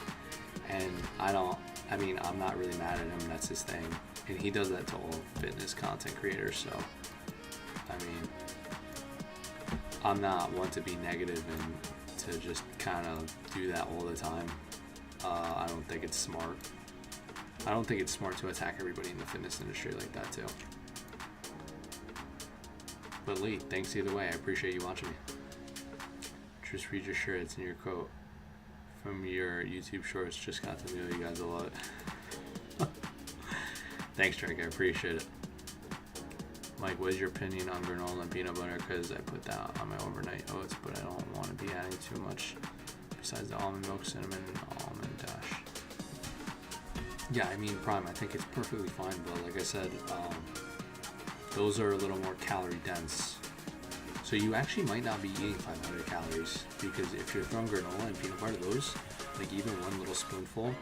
[SPEAKER 1] And I'm not really mad at him. That's his thing, and he does that to all fitness content creators. So, I mean, I'm not one to be negative and to just kind of do that all the time. I don't think it's smart. I don't think it's smart to attack everybody in the fitness industry like that too. But Lee, thanks either way. I appreciate you watching me. Just read your shirts and your quote from your YouTube shorts. Just got to know you guys a lot. Thanks, Drake. I appreciate it. Mike, what is your opinion on granola and peanut butter? Because I put that on my overnight oats, but I don't want to be adding too much besides the almond milk, cinnamon, and almond dash. Yeah, I mean, Prime, I think it's perfectly fine, but like I said, those are a little more calorie dense. So you actually might not be eating 500 calories, because if you're throwing granola and peanut butter, those, like even one little spoonful,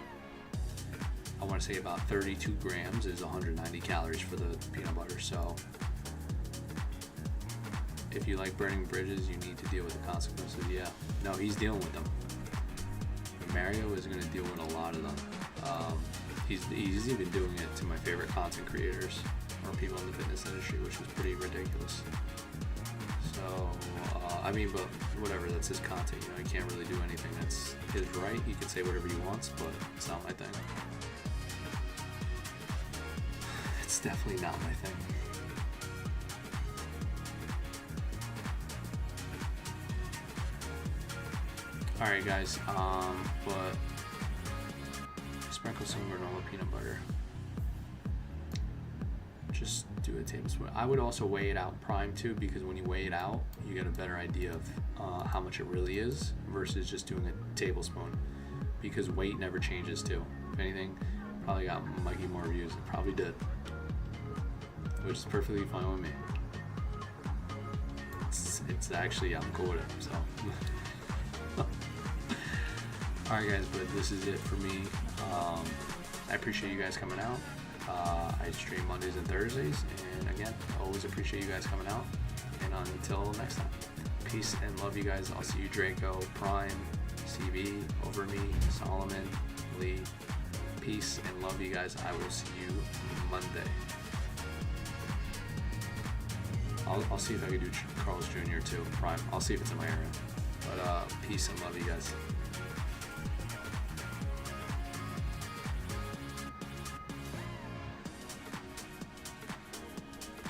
[SPEAKER 1] I want to say about 32 grams is 190 calories for the peanut butter. So if you like burning bridges, you need to deal with the consequences. Yeah, no, he's dealing with them. Mario is going to deal with a lot of them. He's even doing it to my favorite content creators or people in the fitness industry, which is pretty ridiculous. So, I mean, but whatever, that's his content. You know, he can't really do anything that's his right. He can say whatever he wants, but it's not my thing. It's definitely not my thing. Alright guys, but sprinkle some granola peanut butter. Just do a tablespoon. I would also weigh it out Prime too, because when you weigh it out, you get a better idea of how much it really is versus just doing a tablespoon, because weight never changes too. If anything, probably got Mikey more views. It probably did, which is perfectly fine with me. It's actually, I'm cool with it, so. Alright guys, but this is it for me. I appreciate you guys coming out. I stream Mondays and Thursdays, and again, always appreciate you guys coming out. And until next time, peace and love you guys. I'll see you, Draco, Prime, CB, Over Me, Solomon, Lee. Peace and love you guys. I will see you Monday. I'll see if I can do Carl's Jr. too, Prime. I'll see if it's in my area. But peace and love you guys.